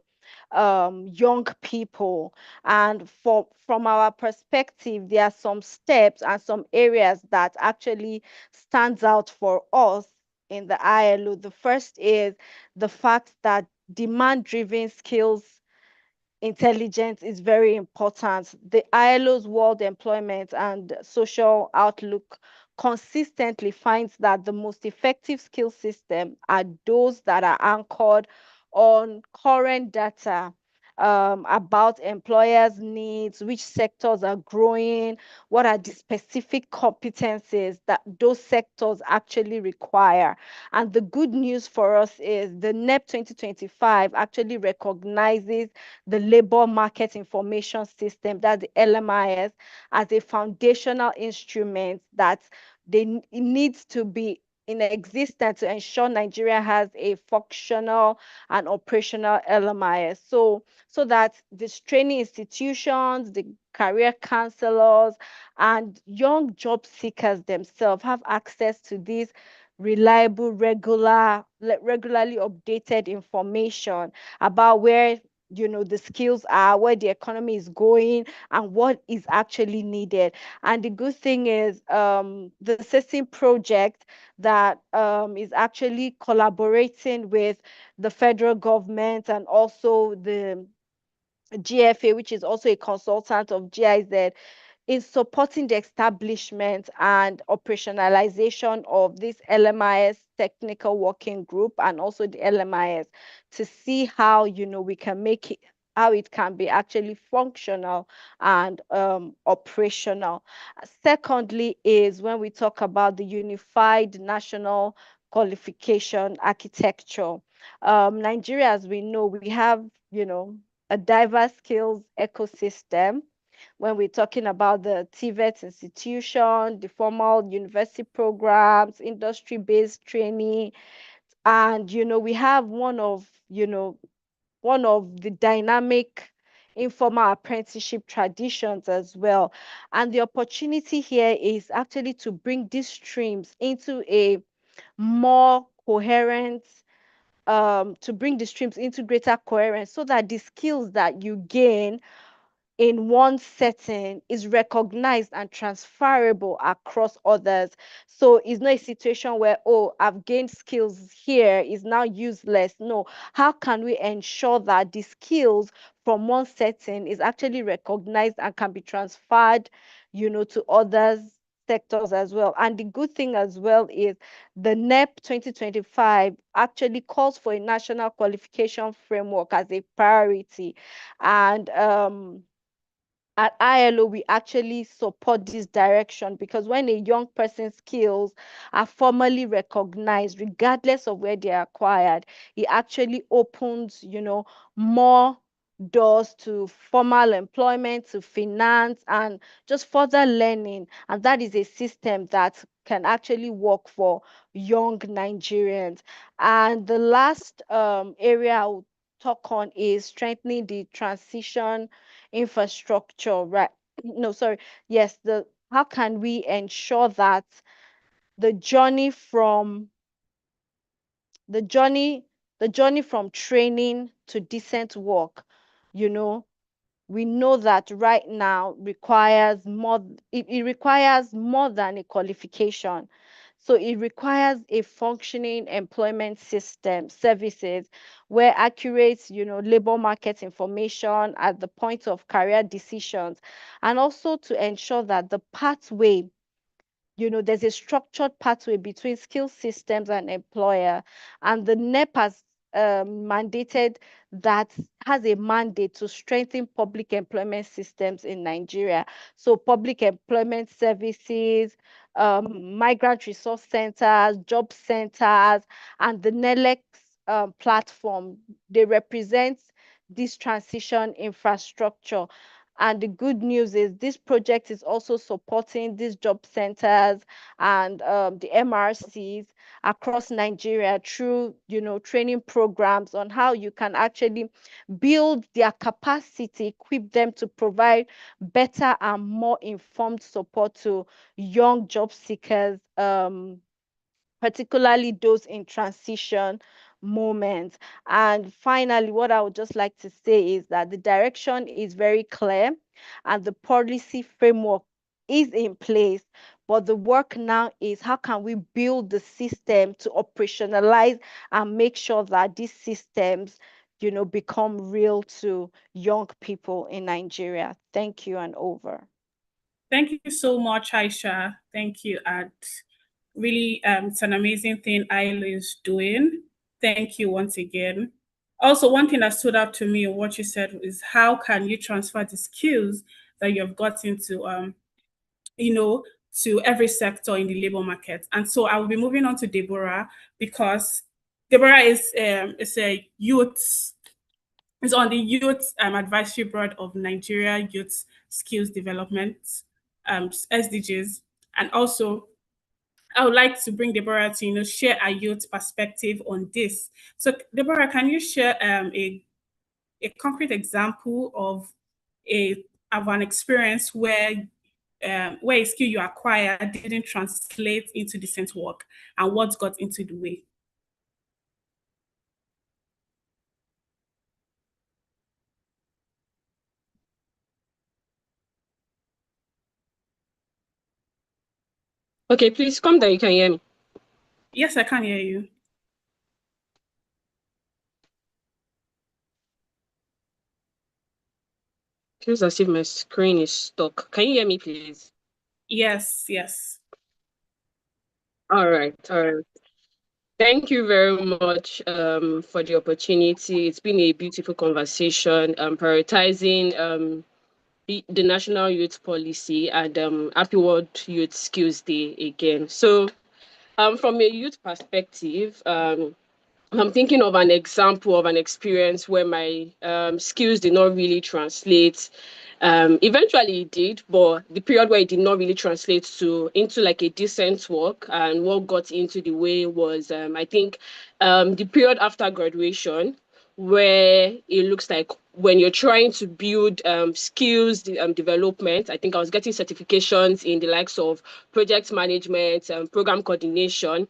young people? And from our perspective, there are some steps and some areas that actually stands out for us in the ILO. The first is the fact that demand-driven skills intelligence is very important. The ILO's World Employment and Social Outlook consistently finds that the most effective skill system are those that are anchored on current data about employers' needs, which sectors are growing, what are the specific competencies that those sectors actually require. And the good news for us is the NEP 2025 actually recognizes the labor market information system, that's the LMIS, as a foundational instrument that it needs to be in existence to ensure Nigeria has a functional and operational LMIS. So that these training institutions, the career counselors, and young job seekers themselves have access to these reliable, regularly updated information about where the skills are, where the economy is going, and what is actually needed. And the good thing is the SESIM project that is actually collaborating with the federal government and also the GFA, which is also a consultant of GIZ, in supporting the establishment and operationalization of this LMIS technical working group and also the LMIS to see how, we can make it, how it can be actually functional and operational. Secondly is when we talk about the unified national qualification architecture. Nigeria, as we know, we have, a diverse skills ecosystem when we're talking about the TVET institution, the formal university programs, industry-based training, and we have one of the dynamic informal apprenticeship traditions as well. And the opportunity here is actually to bring these streams into a more coherent to bring the streams into greater coherence so that the skills that you gain in one setting is recognized and transferable across others. So it's not a situation where, oh, I've gained skills here, is now useless. No, how can we ensure that the skills from one setting is actually recognized and can be transferred, to others sectors as well? And the good thing as well is the NEP 2025 actually calls for a national qualification framework as a priority. And at ILO, we actually support this direction because when a young person's skills are formally recognized, regardless of where they are acquired, it actually opens, more doors to formal employment, to finance, and just further learning. And that is a system that can actually work for young Nigerians. And the last area I will talk on is strengthening the transition infrastructure, right? No, sorry. Yes, how can we ensure that the journey from the journey from training to decent work, we know that right now requires more, it requires more than a qualification. So it requires a functioning employment system, services, where accurate, labor market information at the point of career decisions, and also to ensure that the pathway, there's a structured pathway between skill systems and employer. And the NEP has mandated that has a mandate to strengthen public employment systems in Nigeria. So public employment services, migrant resource centers, job centers, and the NELEX platform, they represent this transition infrastructure. And the good news is this project is also supporting these job centers and the MRCs across Nigeria through, training programs on how you can actually build their capacity, equip them to provide better and more informed support to young job seekers, particularly those in transition moments. And finally, what I would just like to say is that the direction is very clear and the policy framework is in place. But the work now is how can we build the system to operationalize and make sure that these systems, become real to young people in Nigeria. Thank you and over. Thank you so much, Aisha. Thank you. And really, it's an amazing thing ILO is doing. Thank you once again. Also, one thing that stood out to me in what you said is how can you transfer the skills that you have gotten to, to every sector in the labor market. And so I will be moving on to Deborah because Deborah is a youth. Is on the Youth Advisory Board of Nigeria Youth Skills Development, SDGs. And also, I would like to bring Deborah to, share a youth perspective on this. So, Deborah, can you share a concrete example of an experience where a skill you acquired didn't translate into decent work and what got into the way? Okay, please come there. You can hear me. Yes, I can hear you. Feels as if my screen is stuck. Can you hear me, please? Yes, yes. All right. Thank you very much for the opportunity. It's been a beautiful conversation, prioritizing the National Youth Policy, and Happy World Youth Skills Day again. So from a youth perspective, I'm thinking of an example of an experience where my skills did not really translate. Eventually it did, but the period where it did not really translate into like a decent work, and what got into the way was I think the period after graduation, where it looks like when you're trying to build skills development. I think I was getting certifications in the likes of project management, program coordination.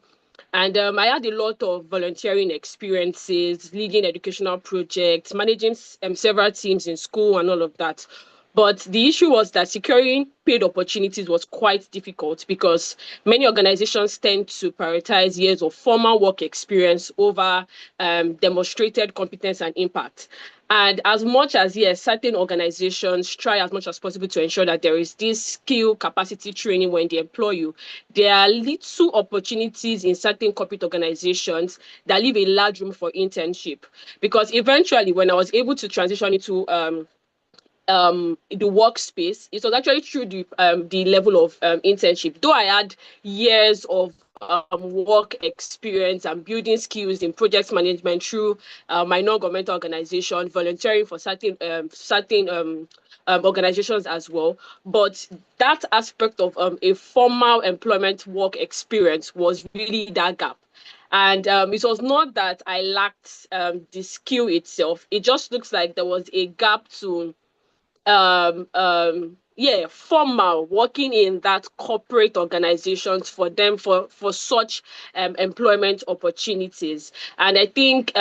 And I had a lot of volunteering experiences, leading educational projects, managing several teams in school and all of that. But the issue was that securing paid opportunities was quite difficult because many organizations tend to prioritize years of formal work experience over demonstrated competence and impact. And as much as, yes, certain organizations try as much as possible to ensure that there is this skill capacity training when they employ you, there are little opportunities in certain corporate organizations that leave a large room for internship. Because eventually, when I was able to transition into the workspace, it was actually through the level of internship. Though I had years of work experience and building skills in project management through my non-governmental organization, volunteering for certain organizations as well. But that aspect of a formal employment work experience was really that gap. And it was not that I lacked the skill itself. It just looks like there was a gap to formal working in that corporate organizations for them for such employment opportunities. And I think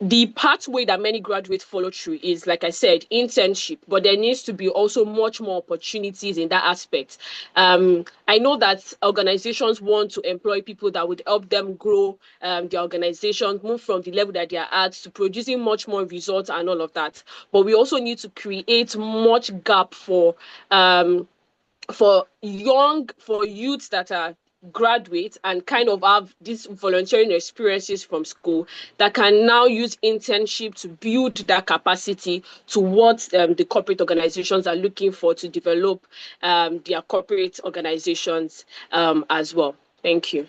the pathway that many graduates follow through is, like I said, internship, but there needs to be also much more opportunities in that aspect. I know that organizations want to employ people that would help them grow their organization, move from the level that they are at to producing much more results and all of that. But we also need to create much gap for youths that are graduate and kind of have these volunteering experiences from school that can now use internship to build that capacity to what the corporate organizations are looking for to develop their corporate organizations as well. Thank you.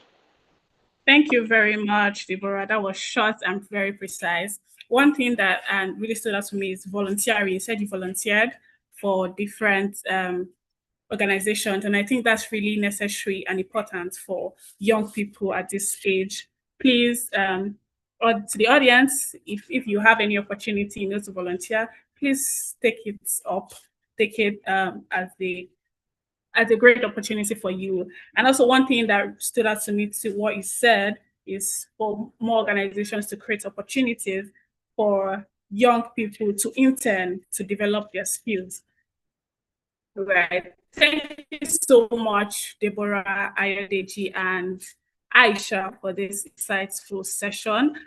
Thank you very much, Deborah. That was short and very precise. One thing that really stood out to me is volunteering. You said you volunteered for different organizations, and I think that's really necessary and important for young people at this age. Please, or to the audience, if you have any opportunity, to volunteer, please take it up, take it as a great opportunity for you. And also one thing that stood out to me to what you said is for more organizations to create opportunities for young people to intern to develop their skills. Right. Thank you so much, Deborah, Ayodeji, and Aisha for this insightful session.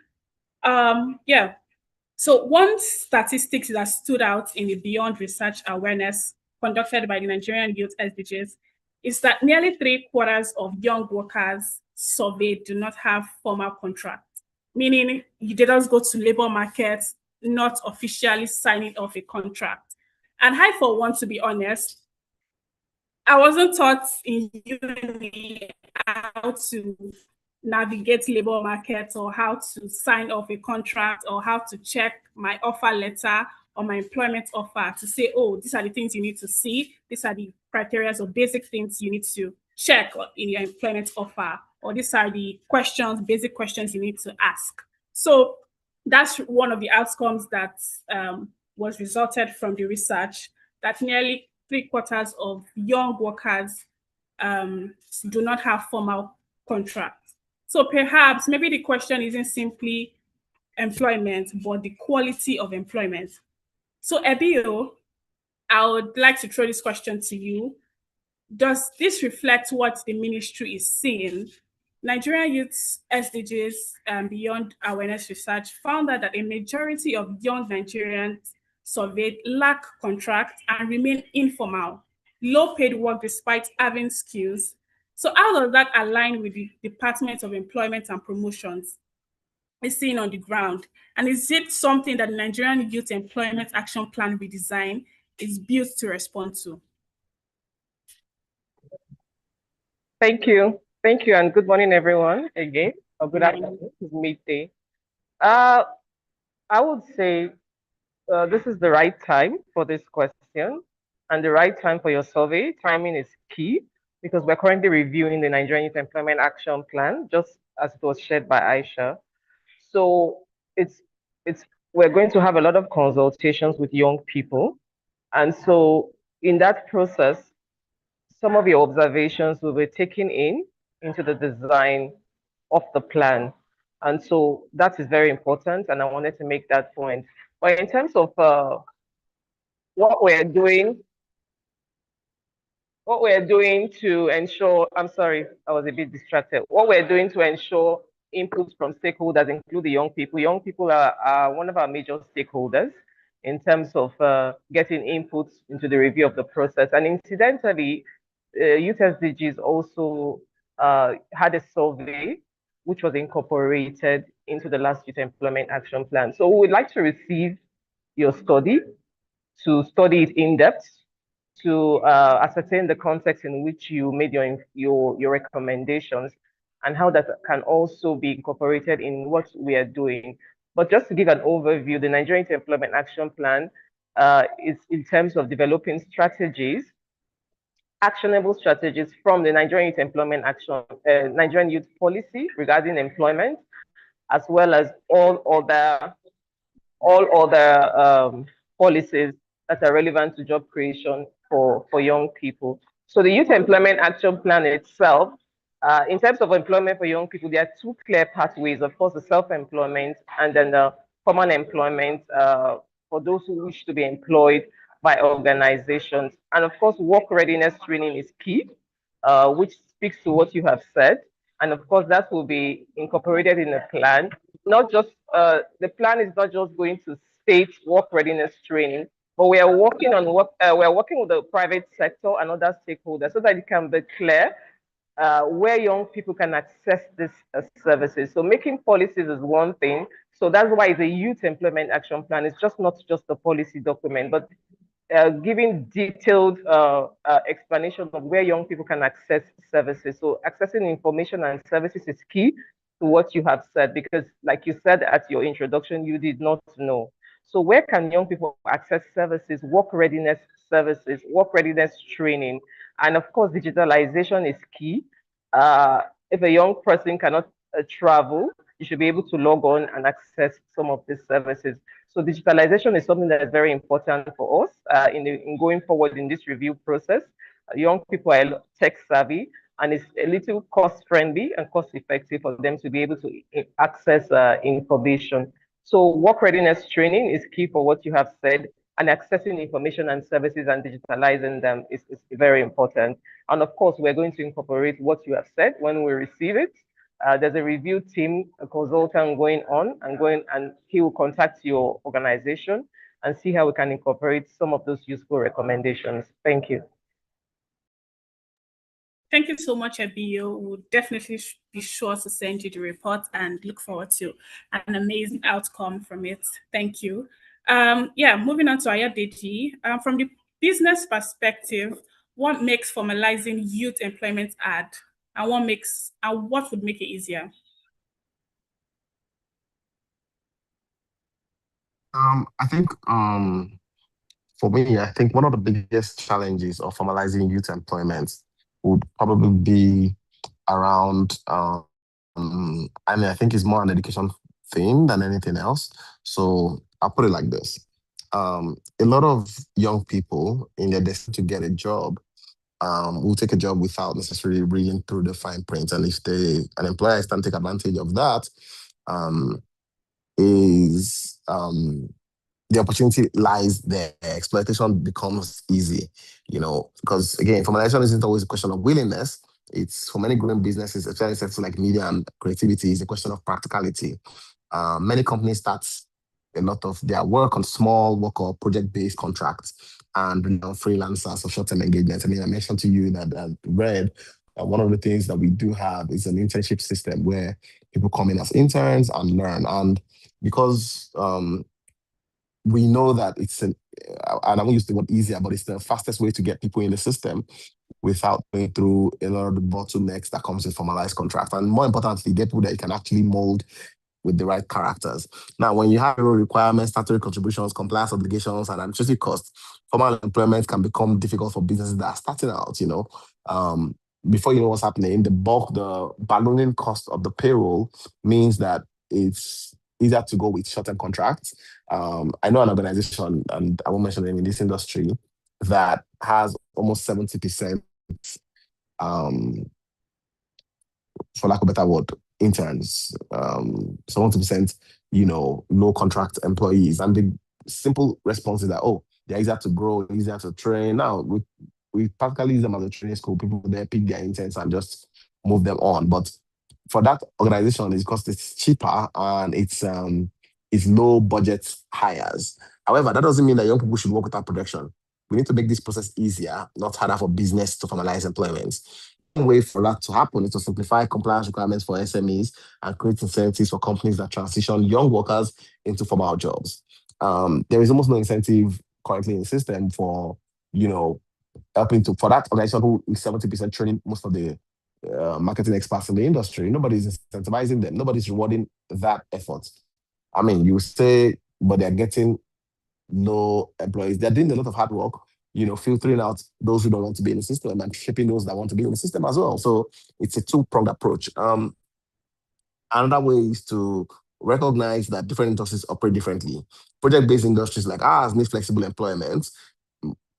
So one statistics that stood out in the Beyond Research Awareness conducted by the Nigerian Youth SDGs is that nearly 3/4 of young workers surveyed do not have formal contracts, meaning they just go to labor markets, not officially signing off a contract. And I, for one, to be honest, I wasn't taught in uni how to navigate labor markets or how to sign off a contract or how to check my offer letter or my employment offer to say, oh, these are the things you need to see. These are the criteria or basic things you need to check in your employment offer, or these are the questions, basic questions you need to ask. So that's one of the outcomes that was resulted from the research, that nearly 3/4 of young workers do not have formal contracts. So perhaps maybe the question isn't simply employment, but the quality of employment. So Ebio, I would like to throw this question to you. Does this reflect what the ministry is seeing? Nigerian Youth SDGs Beyond Awareness Research found that a majority of young Nigerians surveyed lack contract and remain informal, low-paid work despite having skills. So how does that align with the Department of Employment and Promotions is seen on the ground? And is it something that the Nigerian Youth Employment Action Plan redesign is built to respond to? Thank you. Thank you, and good morning, everyone, again, or good afternoon, it's midday. I would say this is the right time for this question and the right time for your survey. Timing is key because we're currently reviewing the Nigerian Youth Employment Action Plan, just as it was shared by Aisha. So we're going to have a lot of consultations with young people. And so in that process, some of your observations will be taken into the design of the plan. And so that is very important, and I wanted to make that point. But in terms of what we're doing to ensure, I'm sorry, I was a bit distracted. What we're doing to ensure inputs from stakeholders include the young people. Young people are one of our major stakeholders in terms of getting inputs into the review of the process. And incidentally, Youth SDGs also had a survey which was incorporated into the last Youth Employment Action Plan. So we would like to receive your study, to study it in depth, to ascertain the context in which you made your recommendations and how that can also be incorporated in what we are doing. But just to give an overview, the Nigerian Youth Employment Action Plan is in terms of developing strategies, actionable strategies from the Nigerian Youth Employment Action, Nigerian Youth Policy regarding employment, as well as all other policies that are relevant to job creation for young people. So the Youth Employment Action Plan itself, in terms of employment for young people, there are two clear pathways. Of course, the self-employment and then the common employment for those who wish to be employed by organizations. And of course, work readiness training is key, which speaks to what you have said. And of course, that will be incorporated in the plan. Not just, the plan is not just going to state work readiness training, but we are working on we're working with the private sector and other stakeholders so that it can be clear where young people can access these services. So making policies is one thing. So that's why the Youth Employment Action Plan is not just a policy document, but giving detailed explanation of where young people can access services. So accessing information and services is key to what you have said, because like you said at your introduction, you did not know. So where can young people access services, work readiness services, work readiness training? And of course, digitalization is key. If a young person cannot travel, you should be able to log on and access some of these services. So digitalization is something that is very important for us in going forward in this review process. Young people are tech savvy, and it's a little cost friendly and cost effective for them to be able to access information. So work readiness training is key for what you have said, and accessing information and services and digitalizing them is very important. And of course, we're going to incorporate what you have said when we receive it. There's a review team, a consultant going on and he will contact your organization and see how we can incorporate some of those useful recommendations. Thank you. Thank you so much, Abiyo. We'll definitely be sure to send you the report and look forward to an amazing outcome from it. Thank you. Moving on to Ayadeji. From the business perspective, what makes formalizing youth employment hard, and what would make it easier? I think for me, I think one of the biggest challenges of formalizing youth employment would probably be around, I think it's more an education thing than anything else. So I'll put it like this. A lot of young people in their desire to get a job will take a job without necessarily reading through the fine print. And if an employer can take advantage of that, the opportunity lies there. Exploitation becomes easy, because again, formalization isn't always a question of willingness. It's for many growing businesses, especially sectors like media and creativity, is a question of practicality. Many companies start a lot of their work on small work or project-based contracts and freelancers or short-term engagements. I mean, I mentioned to you that Red, one of the things that we do have is an internship system where people come in as interns and learn. And because we know that it's and I won't use the word easier, but it's the fastest way to get people in the system without going through a lot of the bottlenecks that comes with formalized contract. And more importantly, get people that you can actually mold with the right characters. Now, when you have requirements, statutory contributions, compliance obligations, and administrative costs, formal employment can become difficult for businesses that are starting out, before you know what's happening, the ballooning cost of the payroll means that it's easier to go with short-term contracts. I know an organization, and I won't mention them in this industry, that has almost 70%, for lack of a better word, interns, 70%, low contract employees. And the simple response is that, they're easier to grow, easier to train. Now, we practically use them as a training school. People there pick their interns and just move them on. But for that organization, it's because it's cheaper and it's low budget hires. However, that doesn't mean that young people should work without protection. We need to make this process easier, not harder for business to formalize employment. One way for that to happen is to simplify compliance requirements for SMEs and create incentives for companies that transition young workers into formal jobs. There is almost no incentive currently in the system for, helping for that organization who is 70% training most of the marketing experts in the industry. Nobody's incentivizing them. Nobody's rewarding that effort. I mean, you say, but they're getting no employees. They're doing a lot of hard work, filtering out those who don't want to be in the system and shaping those that want to be in the system as well. So it's a two-pronged approach. Another way is to recognize that different industries operate differently. Project-based industries like ours need flexible employment.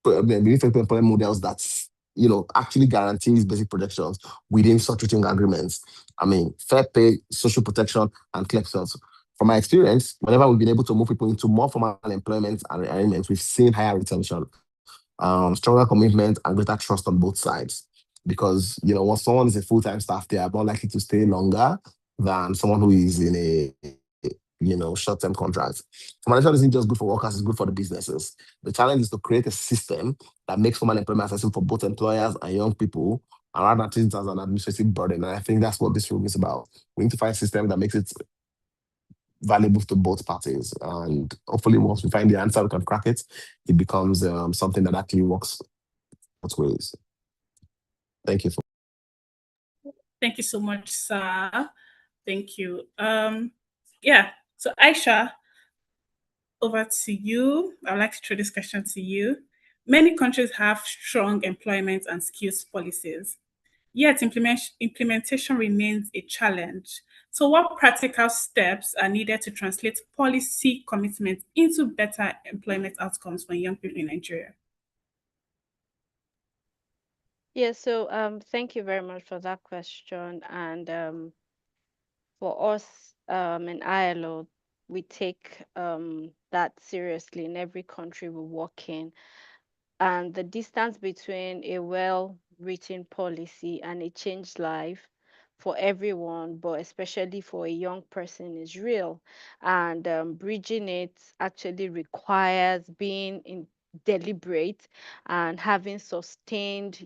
We need flexible employment models that actually guarantees basic protections within substituting agreements. I mean, fair pay, social protection, and clear terms. From my experience, whenever we've been able to move people into more formal employment and arrangements, we've seen higher retention, stronger commitment, and greater trust on both sides. Because, when someone is a full-time staff, they are more likely to stay longer than someone who is in a short-term contract. Formalization isn't just good for workers, it's good for the businesses. The challenge is to create a system that makes formal employment accessible for both employers and young people, and rather than treat it as an administrative burden. And I think that's what this room is about. We need to find a system that makes it valuable to both parties. And hopefully once we find the answer, we can crack it, it becomes something that actually works both ways. Thank you. Thank you so much, sir. Thank you. So Aisha, over to you. I'd like to throw this question to you. Many countries have strong employment and skills policies, yet implementation remains a challenge. So what practical steps are needed to translate policy commitments into better employment outcomes for young people in Nigeria? Yeah, so thank you very much for that question. And for us in ILO, we take that seriously in every country we work in. And the distance between a well-written policy and a changed life for everyone, but especially for a young person, is real. And bridging it actually requires being deliberate and having sustained,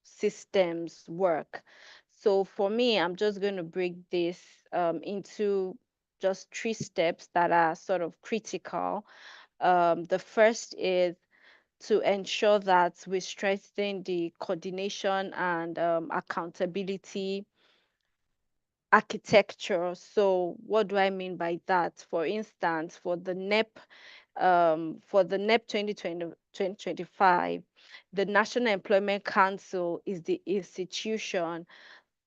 systems work. So for me, I'm just going to break this into just 3 steps that are sort of critical. The first is to ensure that we strengthen the coordination and accountability architecture. So what do I mean by that? For instance, for the NEP 2020-2025, the National Employment Council is the institution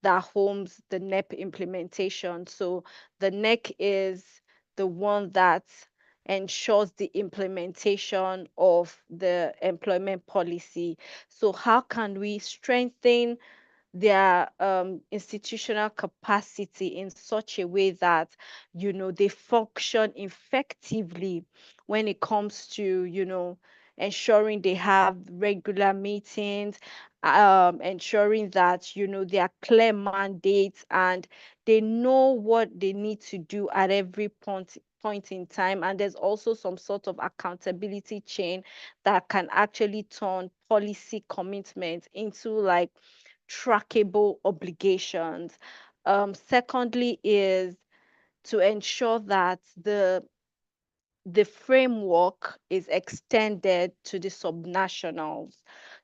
that homes the NEP implementation. So the NEC is the one that ensures the implementation of the employment policy. So how can we strengthen their institutional capacity in such a way that they function effectively when it comes to ensuring they have regular meetings, ensuring that there are clear mandates and they know what they need to do at every point point in time, and there's also some sort of accountability chain that can actually turn policy commitments into like trackable obligations. Secondly is to ensure that the framework is extended to the subnationals.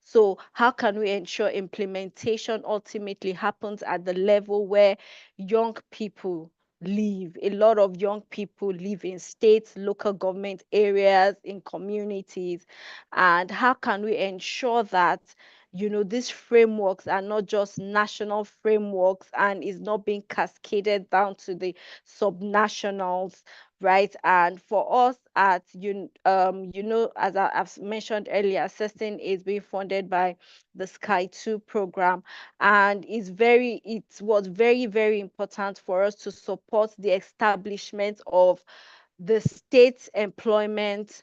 So how can we ensure implementation ultimately happens at the level where young people live? A lot of young people live in states, local government areas, in communities. And how can we ensure that these frameworks are not just national frameworks and is not being cascaded down to the subnationals, right? And for us at as I've mentioned earlier, assessing is being funded by the Sky 2 program, and it was very, very important for us to support the establishment of the state employment,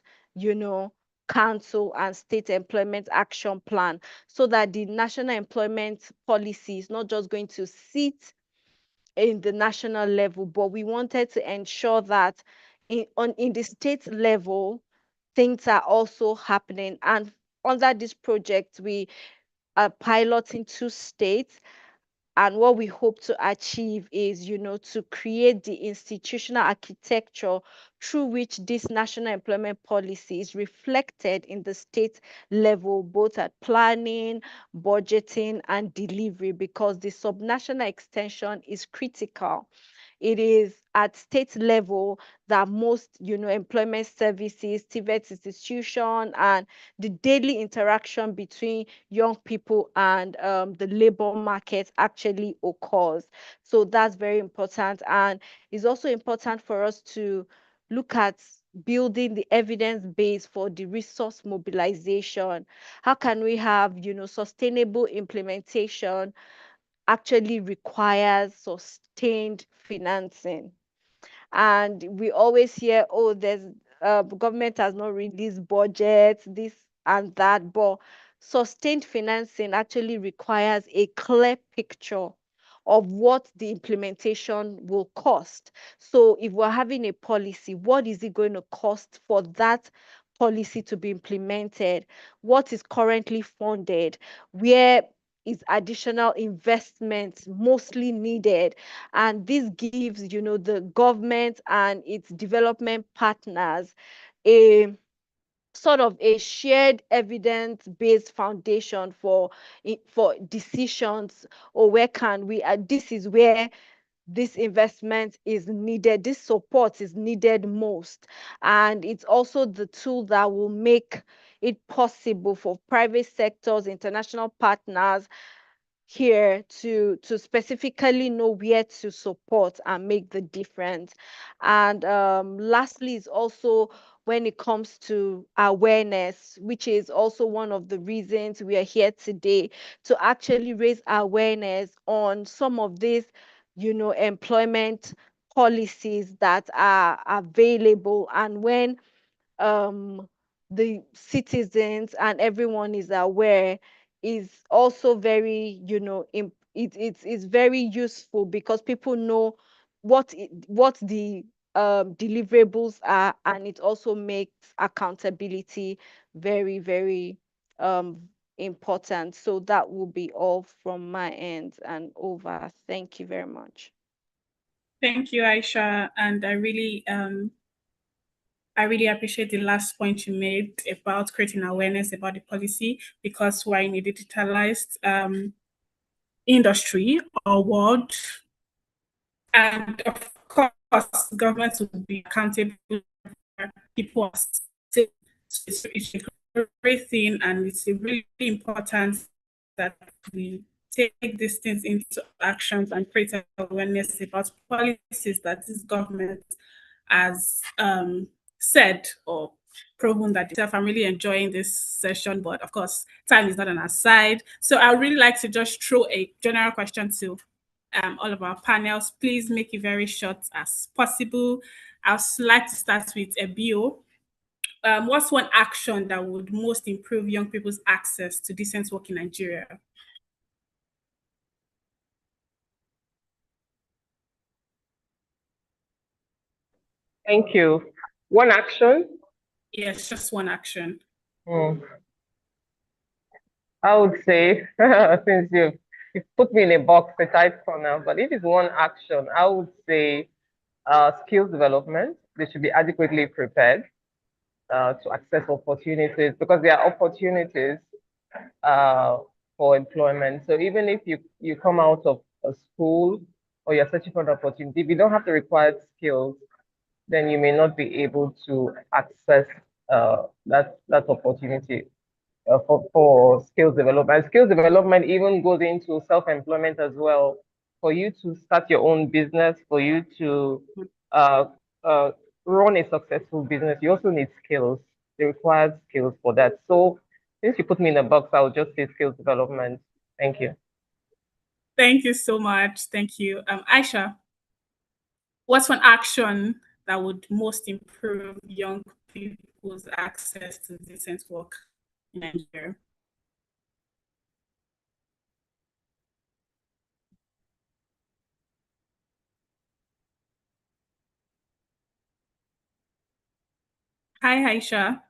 council and state employment action plan, so that the national employment policy is not just going to sit in the national level, but we wanted to ensure that in the state level, things are also happening. And under this project, we are piloting 2 states. And what we hope to achieve is, to create the institutional architecture through which this national employment policy is reflected in the state level, both at planning, budgeting, and delivery, because the subnational extension is critical. It is at state level that most, employment services, TVET institution, and the daily interaction between young people and the labor market actually occurs. So that's very important. And it's also important for us to look at building the evidence base for the resource mobilization. How can we have, sustainable implementation actually requires sustained financing? And we always hear, oh, there's government has not released budget, this and that, but sustained financing actually requires a clear picture of what the implementation will cost. So if we're having a policy, what is it going to cost for that policy to be implemented? What is currently funded? Where is additional investment mostly needed? And this gives, the government and its development partners a sort of a shared evidence-based foundation for decisions, or where can we, this is where this investment is needed, this support is needed most. And it's also the tool that will make it possible for private sectors, international partners here to specifically know where to support and make the difference. And lastly is also when it comes to awareness, which is also one of the reasons we are here today, to actually raise awareness on some of these, employment policies that are available. And when the citizens and everyone is aware, is also very, it's very useful, because people know what the deliverables are, and it also makes accountability very, very important. So that will be all from my end and over. Thank you very much. Thank you, Aisha. And I really appreciate the last point you made about creating awareness about the policy, because we're in a digitalized industry or world. And of course, governments will be accountable for people are still. It's a great thing, and it's really important that we take these things into actions and create awareness about policies that this government has said or proven that itself. I'm really enjoying this session, but of course, time is not on our side. So I would really like to just throw a general question to all of our panels. Please make it very short as possible. I'd like to start with Ebio. What's one action that would most improve young people's access to decent work in Nigeria? Thank you. One action? Yes, just one action. I would say, since you've put me in a box, a tight corner, but if it's one action, I would say skills development. They should be adequately prepared to access opportunities, because there are opportunities for employment. So even if you come out of a school or you're searching for an opportunity, if you don't have the required skills, then you may not be able to access that opportunity for skills development. Skills development even goes into self-employment as well. For you to start your own business, for you to uh, run a successful business, you also need skills. The required skills for that. So since you put me in a box, I'll just say skills development. Thank you. Thank you so much. Thank you. Aisha, what's one action that would most improve young people's access to decent work in Nigeria? Hi, Aisha.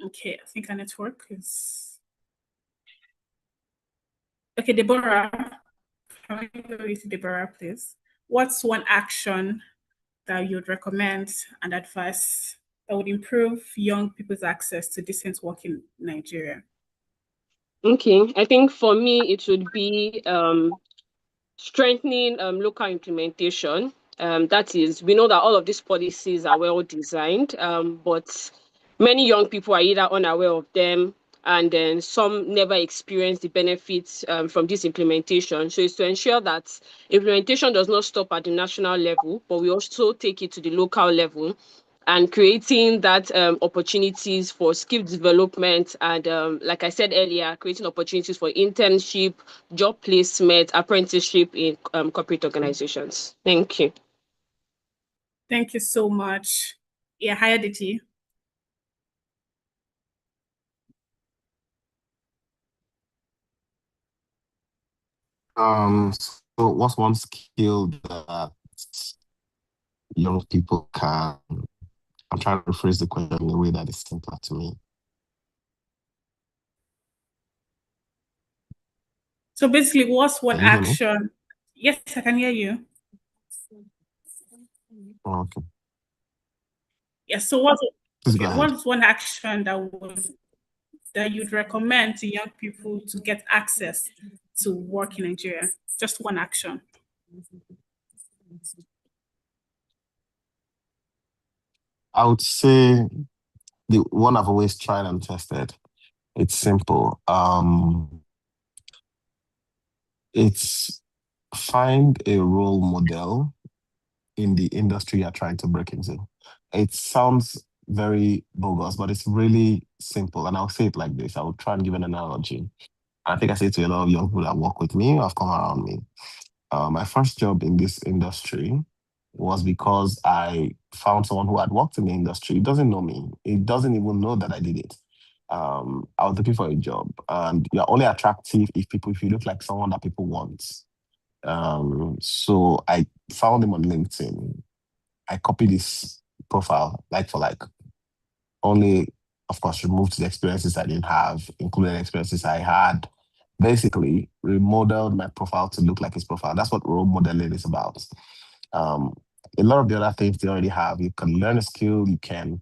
Okay, I think our network is... Okay, Deborah. Can we go with Deborah, please? What's one action that you'd recommend and advise that would improve young people's access to decent work in Nigeria? Okay, I think for me, it would be strengthening local implementation. That is, we know that all of these policies are well designed, but many young people are either unaware of them, and then some never experience the benefits from this implementation. So it's to ensure that implementation does not stop at the national level, but we also take it to the local level, and creating that opportunities for skill development, and like I said earlier, creating opportunities for internship, job placement, apprenticeship in corporate organizations. Thank you. Thank you so much. Yeah, hi, Aditi. So what's one skill that young people can... I'm trying to rephrase the question in a way that is simpler to me. So basically, what's one Can you hear me? action? Yes, I can hear you. Oh, okay. Yeah, so Please go ahead. what's one action that you'd recommend to young people to get access to work in Nigeria? Just one action. I would say the one I've always tried and tested. It's simple. It's find a role model in the industry you're trying to break into. It sounds very bogus, but it's really simple. And I'll say it like this. I will try and give an analogy. I think I say it to a lot of young people that work with me, who have come around me. My first job in this industry was because I found someone who had worked in the industry. He doesn't know me. He doesn't even know that I did it. I was looking for a job, and you're only attractive if you look like someone that people want. So I found him on LinkedIn. I copied his profile like for like. Only, of course, removed the experiences I didn't have, included experiences I had. Basically, remodeled my profile to look like his profile. That's what role modeling is about. A lot of the other things they already have. You can learn a skill, you can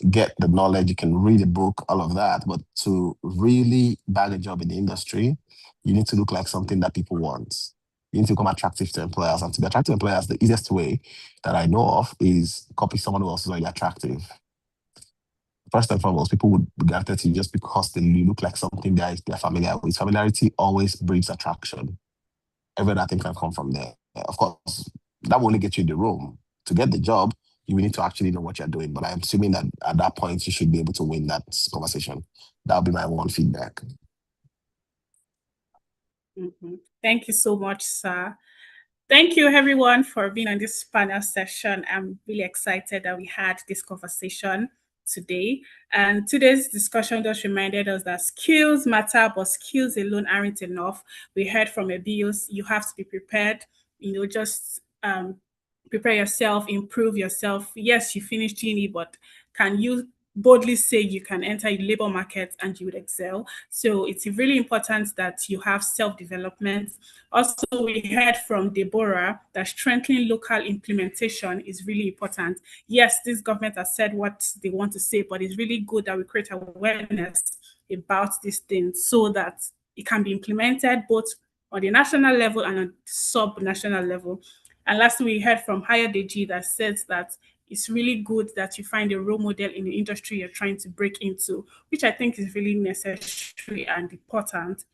get the knowledge, you can read a book, all of that. But to really bag a job in the industry, you need to look like something that people want. You need to become attractive to employers. And to be attractive to employers, the easiest way that I know of is copy someone who else is already attractive. First and foremost, people would be granted to you just because they look like something they're familiar with. Familiarity always breeds attraction. Every other thing can come from there. Of course, that will only get you in the room. To get the job, you will need to actually know what you're doing. But I'm assuming that at that point, you should be able to win that conversation. That'll be my one feedback. Mm-hmm. Thank you so much, sir. Thank you, everyone, for being on this panel session. I'm really excited that we had this conversation. today. And today's discussion just reminded us that skills matter, but skills alone aren't enough. We heard from Abios, you have to be prepared, just prepare yourself, improve yourself. Yes, you finished uni, but can you boldly say you can enter a labor market and you would excel? So it's really important that you have self-development. Also, we heard from Deborah that strengthening local implementation is really important. Yes, this government has said what they want to say, but it's really good that we create awareness about these things so that it can be implemented both on the national level and on sub-national level. And lastly, we heard from Hayadeji that says that it's really good that you find a role model in the industry you're trying to break into, which I think is really necessary and important.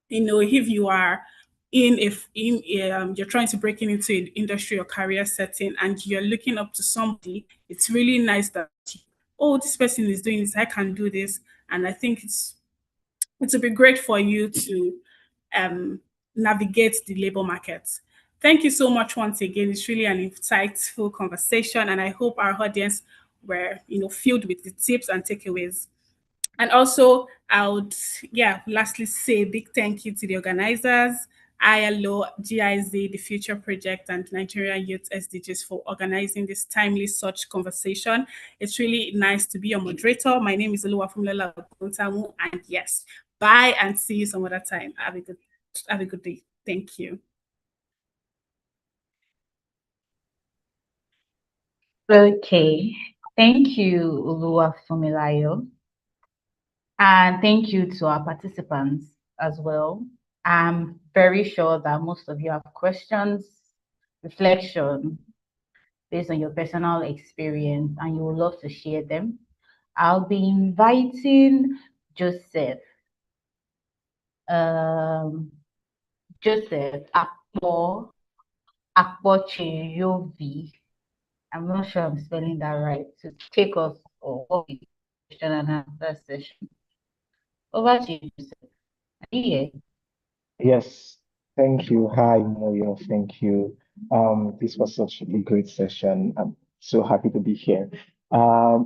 If you are you're trying to break into an industry or career setting and you're looking up to somebody, it's really nice that, oh, this person is doing this, I can do this. And I think it would be great for you to navigate the labor market. Thank you so much once again. It's really an insightful conversation, and I hope our audience were, filled with the tips and takeaways. And also, I would, lastly say a big thank you to the organizers, ILO, GIZ, the Future Project, and Nigerian Youth SDGs for organizing this timely such conversation. It's really nice to be your moderator. My name is Oluwafumilala Oguntamu, and yes, bye and see you some other time. Have a good day. Thank you. Okay, thank you, Oluwafumilayo. And thank you to our participants as well. I'm very sure that most of you have questions, reflection based on your personal experience, and you would love to share them. I'll be inviting Joseph Akpocheyovi. I'm not sure I'm spelling that right, to take us or question and answer session. Over to you, Joseph. Are you here? Yes, thank you. Hi, Moyo. Thank you. This was such a great session. I'm so happy to be here.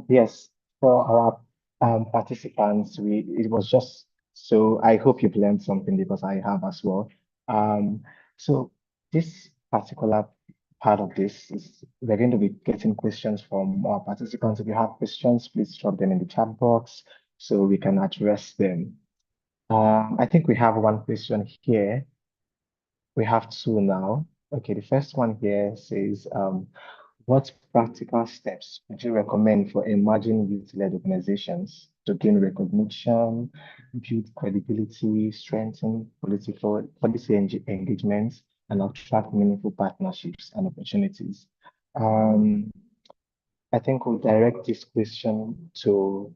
Yes, for our participants, it was just so I hope you've learned something because I have as well. So this particular part of this is we're going to be getting questions from our participants. If you have questions, please drop them in the chat box so we can address them. I think we have one question here. We have two now. Okay, the first one here says, what practical steps would you recommend for emerging youth-led organizations to gain recognition, build credibility, strengthen policy engagements, and attract meaningful partnerships and opportunities? I think we'll direct this question to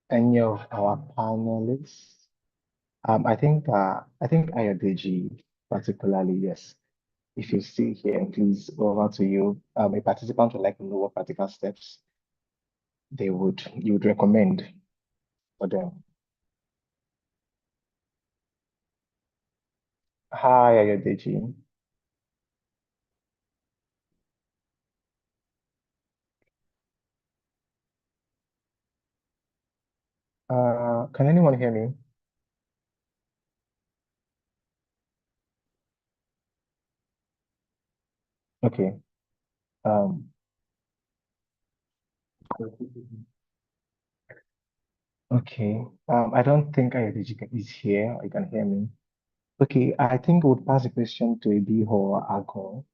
any of our panelists. I think Ayodeji particularly, yes. If you see here, please over to you. A participant would like to know what practical steps you would recommend for them. Hi, Ayodeji. Can anyone hear me? Okay. Okay. I don't think Ayodeji is here. Or you can hear me. Okay. I think we'll pass the question to Ebi or Ago.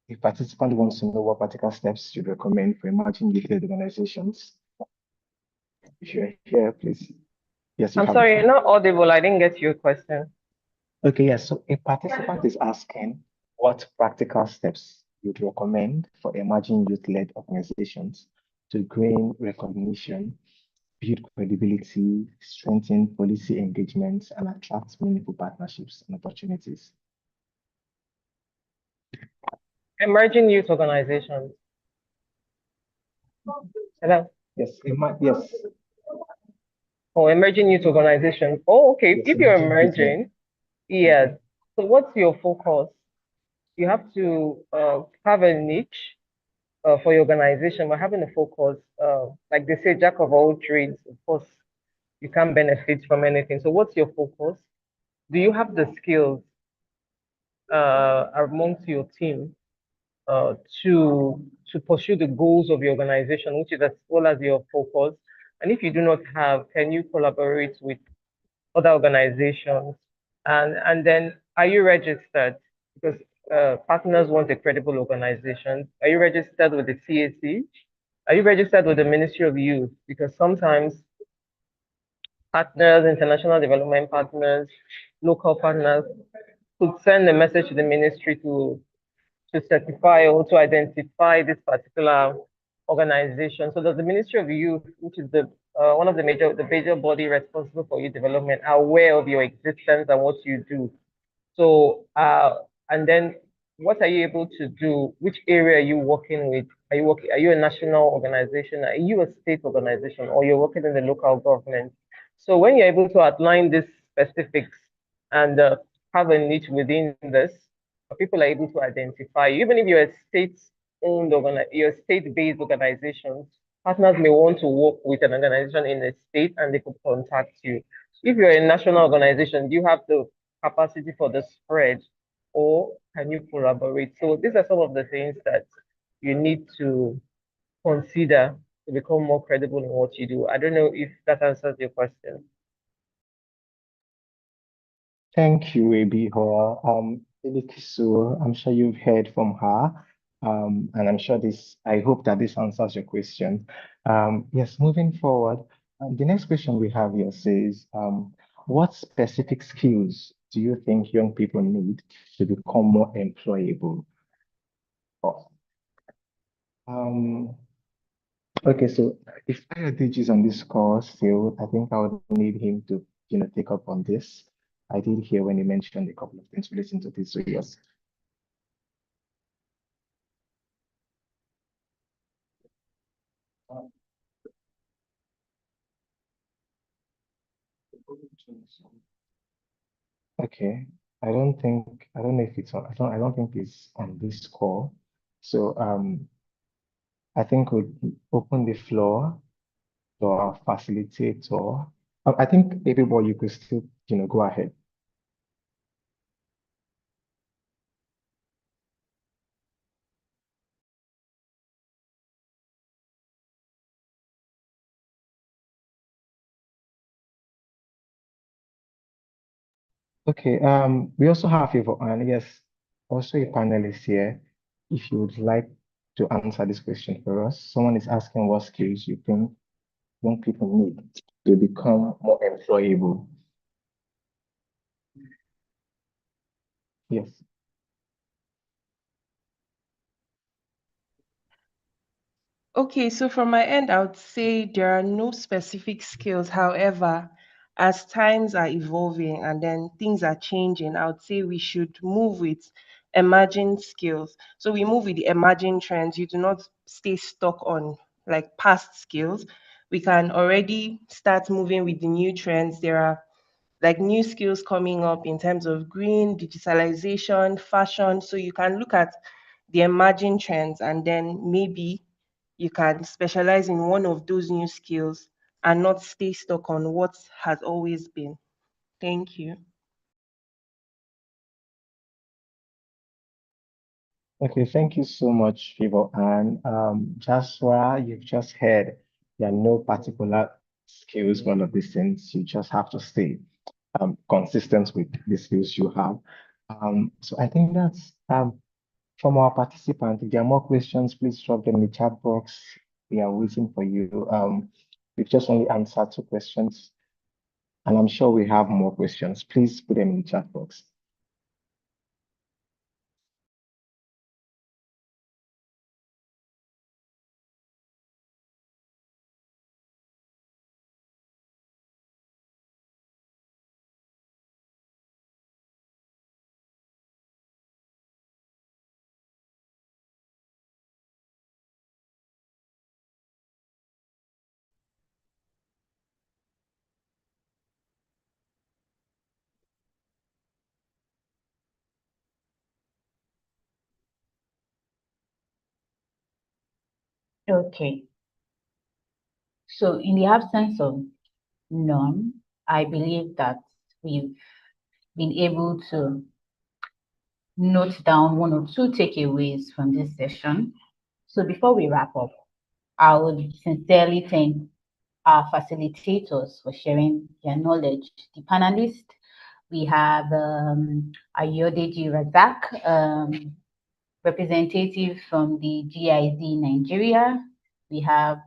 If participant wants to know what practical steps you'd recommend for emerging youth-led organizations. If you're here, please. Yes, I'm sorry, you're not audible. I didn't get your question. Okay, yes. So a participant is asking what practical steps you'd recommend for emerging youth-led organizations to gain recognition, build credibility, strengthen policy engagements, and attract meaningful partnerships and opportunities. Emerging youth organizations. Hello? Yes, yes. Oh, emerging youth organizations. Oh, okay. Yes, if you're emerging, yes. So what's your focus? You have to have a niche for your organization, but having a focus, like they say, jack of all trades, of course, you can't benefit from anything. So what's your focus? Do you have the skills amongst your team uh, to to pursue the goals of your organization, which is as well as your focus? And if you do not have, can you collaborate with other organizations? And then, are you registered? Because partners want a credible organization. Are you registered with the CAC? Are you registered with the Ministry of Youth? Because sometimes partners, international development partners, local partners could send a message to the ministry to certify or to identify this particular organization. So does the Ministry of Youth, which is one of the major body responsible for youth development, are aware of your existence and what you do? So and then what are you able to do? Which area are you working with? Are you a national organization? Are you a state organization, or you're working in the local government? So when you're able to outline these specifics and have a niche within this, people are able to identify you. Even if you're a you're a state-based organization, partners may want to work with an organization in a state and they could contact you. If you're a national organization, do you have the capacity for the spread, or can you collaborate? So these are some of the things that you need to consider to become more credible in what you do. I don't know if that answers your question. Thank you, AB Hoa. Elikisu, I'm sure you've heard from her. And I hope that this answers your question. Yes, moving forward, the next question we have here says, what specific skills do you think young people need to become more employable? Oh, okay, so if Ayodiji is on this call still, I think I would need him to, take up on this. I did hear when he mentioned a couple of things relating to this, so yes. Okay, I don't know if it's on, I don't think it's on this call. So I think we'll open the floor to our facilitator. I think everybody you could still, go ahead. Okay, we also have Favor, and yes, also a panelist here. If you would like to answer this question for us, someone is asking what skills you think young people need to become more employable. Yes. Okay, so from my end, I would say there are no specific skills. However, as times are evolving and then things are changing, I would say we should move with emerging skills. So we move with the emerging trends. You do not stay stuck on like past skills. We can already start moving with the new trends. There are like new skills coming up in terms of green, digitalization, fashion. So you can look at the emerging trends and then maybe you can specialize in one of those new skills and not stay stuck on what has always been. Thank you. Okay, thank you so much, Favor. And Joshua, you've just heard there are no particular skills, one of these things. You just have to stay consistent with the skills you have. So I think that's from our participants. If there are more questions, please drop them in the chat box. We are waiting for you. We've just only answered 2 questions, and I'm sure we have more questions. Please put them in the chat box. Okay. So in the absence of none, I believe that we've been able to note down one or two takeaways from this session. So before we wrap up, I would sincerely thank our facilitators for sharing their knowledge. The panelists, we have Ayodeji Razak, representative from the GIZ Nigeria. We have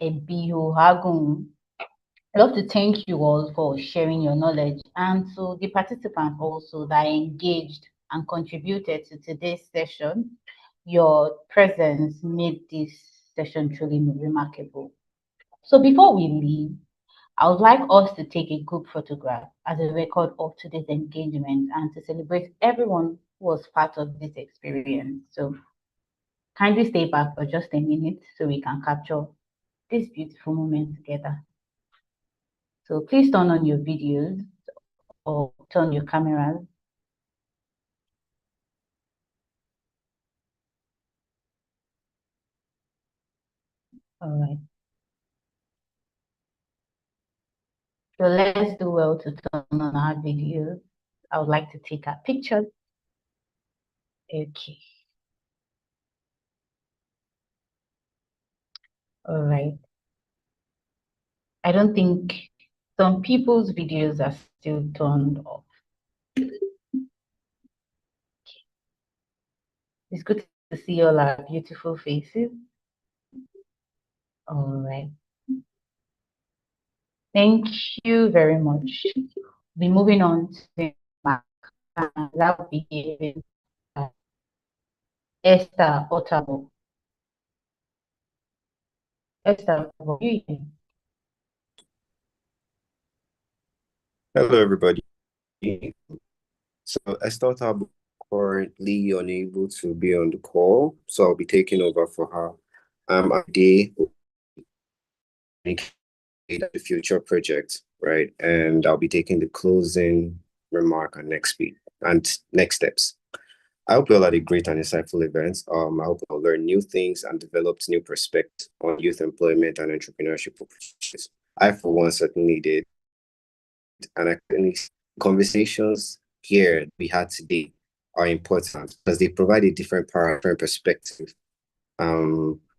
Ebiho Hagun. I'd love to thank you all for sharing your knowledge, and to the participants also that engaged and contributed to today's session. Your presence made this session truly remarkable. So before we leave, I would like us to take a group photograph as a record of today's engagement and to celebrate everyone who was part of this experience. So kindly stay back for just a minute so we can capture this beautiful moment together. So please turn on your videos or turn your cameras. All right. So let's do well to turn on our videos. I would like to take our pictures. Okay. All right. I don't think some people's videos are still turned off. It's good to see all our beautiful faces. All right. Thank you very much. We're moving on to the mark. That will be given by Esther Otabo. Esther, what are you doing? Hello, everybody. So Esther Tabo currently unable to be on the call, so I'll be taking over for her. A day the future project, right? And I'll be taking the closing remark and next steps. I hope you all had a great and insightful event. I hope you'll learn new things and developed new perspectives on youth employment and entrepreneurship opportunities. I, for one, certainly did. And I think conversations here we had today are important because they provide a different perspective,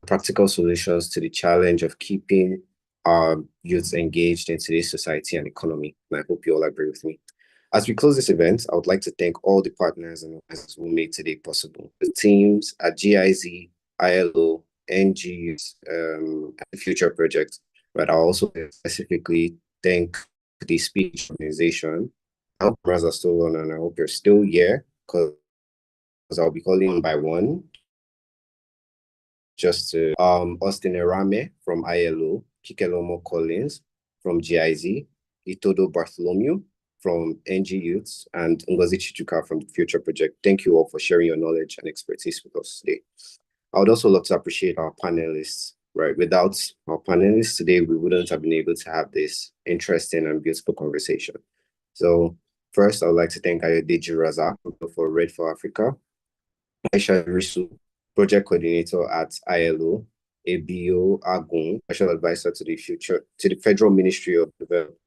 practical solutions to the challenge of keeping our youth engaged in today's society and economy. And I hope you all agree with me. As we close this event, I would like to thank all the partners and organizers who made today possible. The teams at GIZ, ILO, NGUs, and the Future Project. But I also specifically thank the speech organization. I hope cameras are still on and I hope you're still here because I'll be calling one by one. Just to Austin Erame from ILO, Kikelomo Collins from GIZ, Itodo Bartholomew from NG Youths, and Ngozi Chichuka from the Future Project. Thank you all for sharing your knowledge and expertise with us today. I would also love to appreciate our panelists, right? Without our panelists today, we wouldn't have been able to have this interesting and beautiful conversation. So first, I would like to thank Ayodeji Razak for Red for Africa, Aisha Risu, Project Coordinator at ILO, Ebiho Hagun, Special Advisor to the Federal Ministry of Development,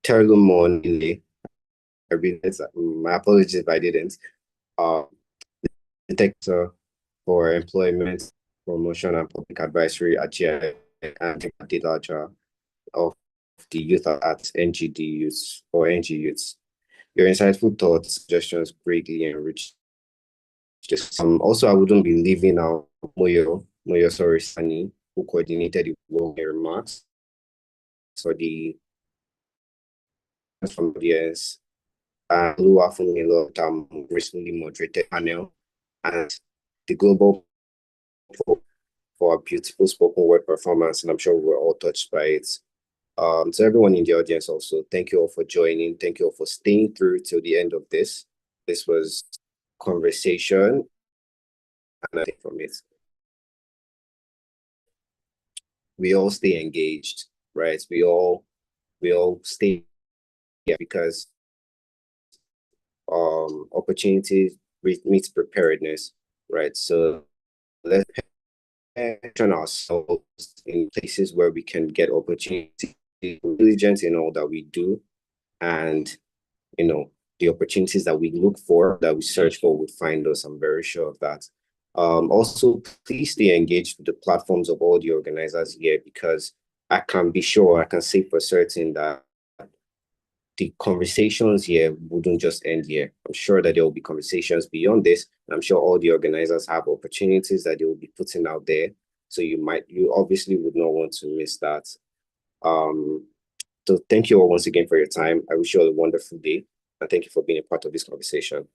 Terlumon Ile, my apologies if I didn't, the Director for Employment, Promotion and Public Advisory at GIZ, and the larger of the youth at NGD Youths or NG Youths. Your insightful thoughts, suggestions greatly enriched this. Also, I wouldn't be leaving out Moyo Sorisani, who coordinated the work remarks for the from the audience, and Lua Fumilo recently moderated panel, and the global for a beautiful spoken word performance, and I'm sure we're all touched by it. So everyone in the audience also, thank you all for joining. Thank you all for staying through till the end of this. This was conversation, and I think from it, we all stay engaged, right? We all stay here because opportunity meets preparedness, right? So let's ourselves in places where we can get opportunity, diligence in all that we do, and the opportunities that we look for, that we search for, would find us. I'm very sure of that. Also, please stay engaged with the platforms of all the organizers here, because I can say for certain that the conversations here wouldn't just end here. I'm sure that there will be conversations beyond this. I'm sure all the organizers have opportunities that they will be putting out there. So you obviously would not want to miss that. So thank you all once again for your time. I wish you all a wonderful day, and thank you for being a part of this conversation.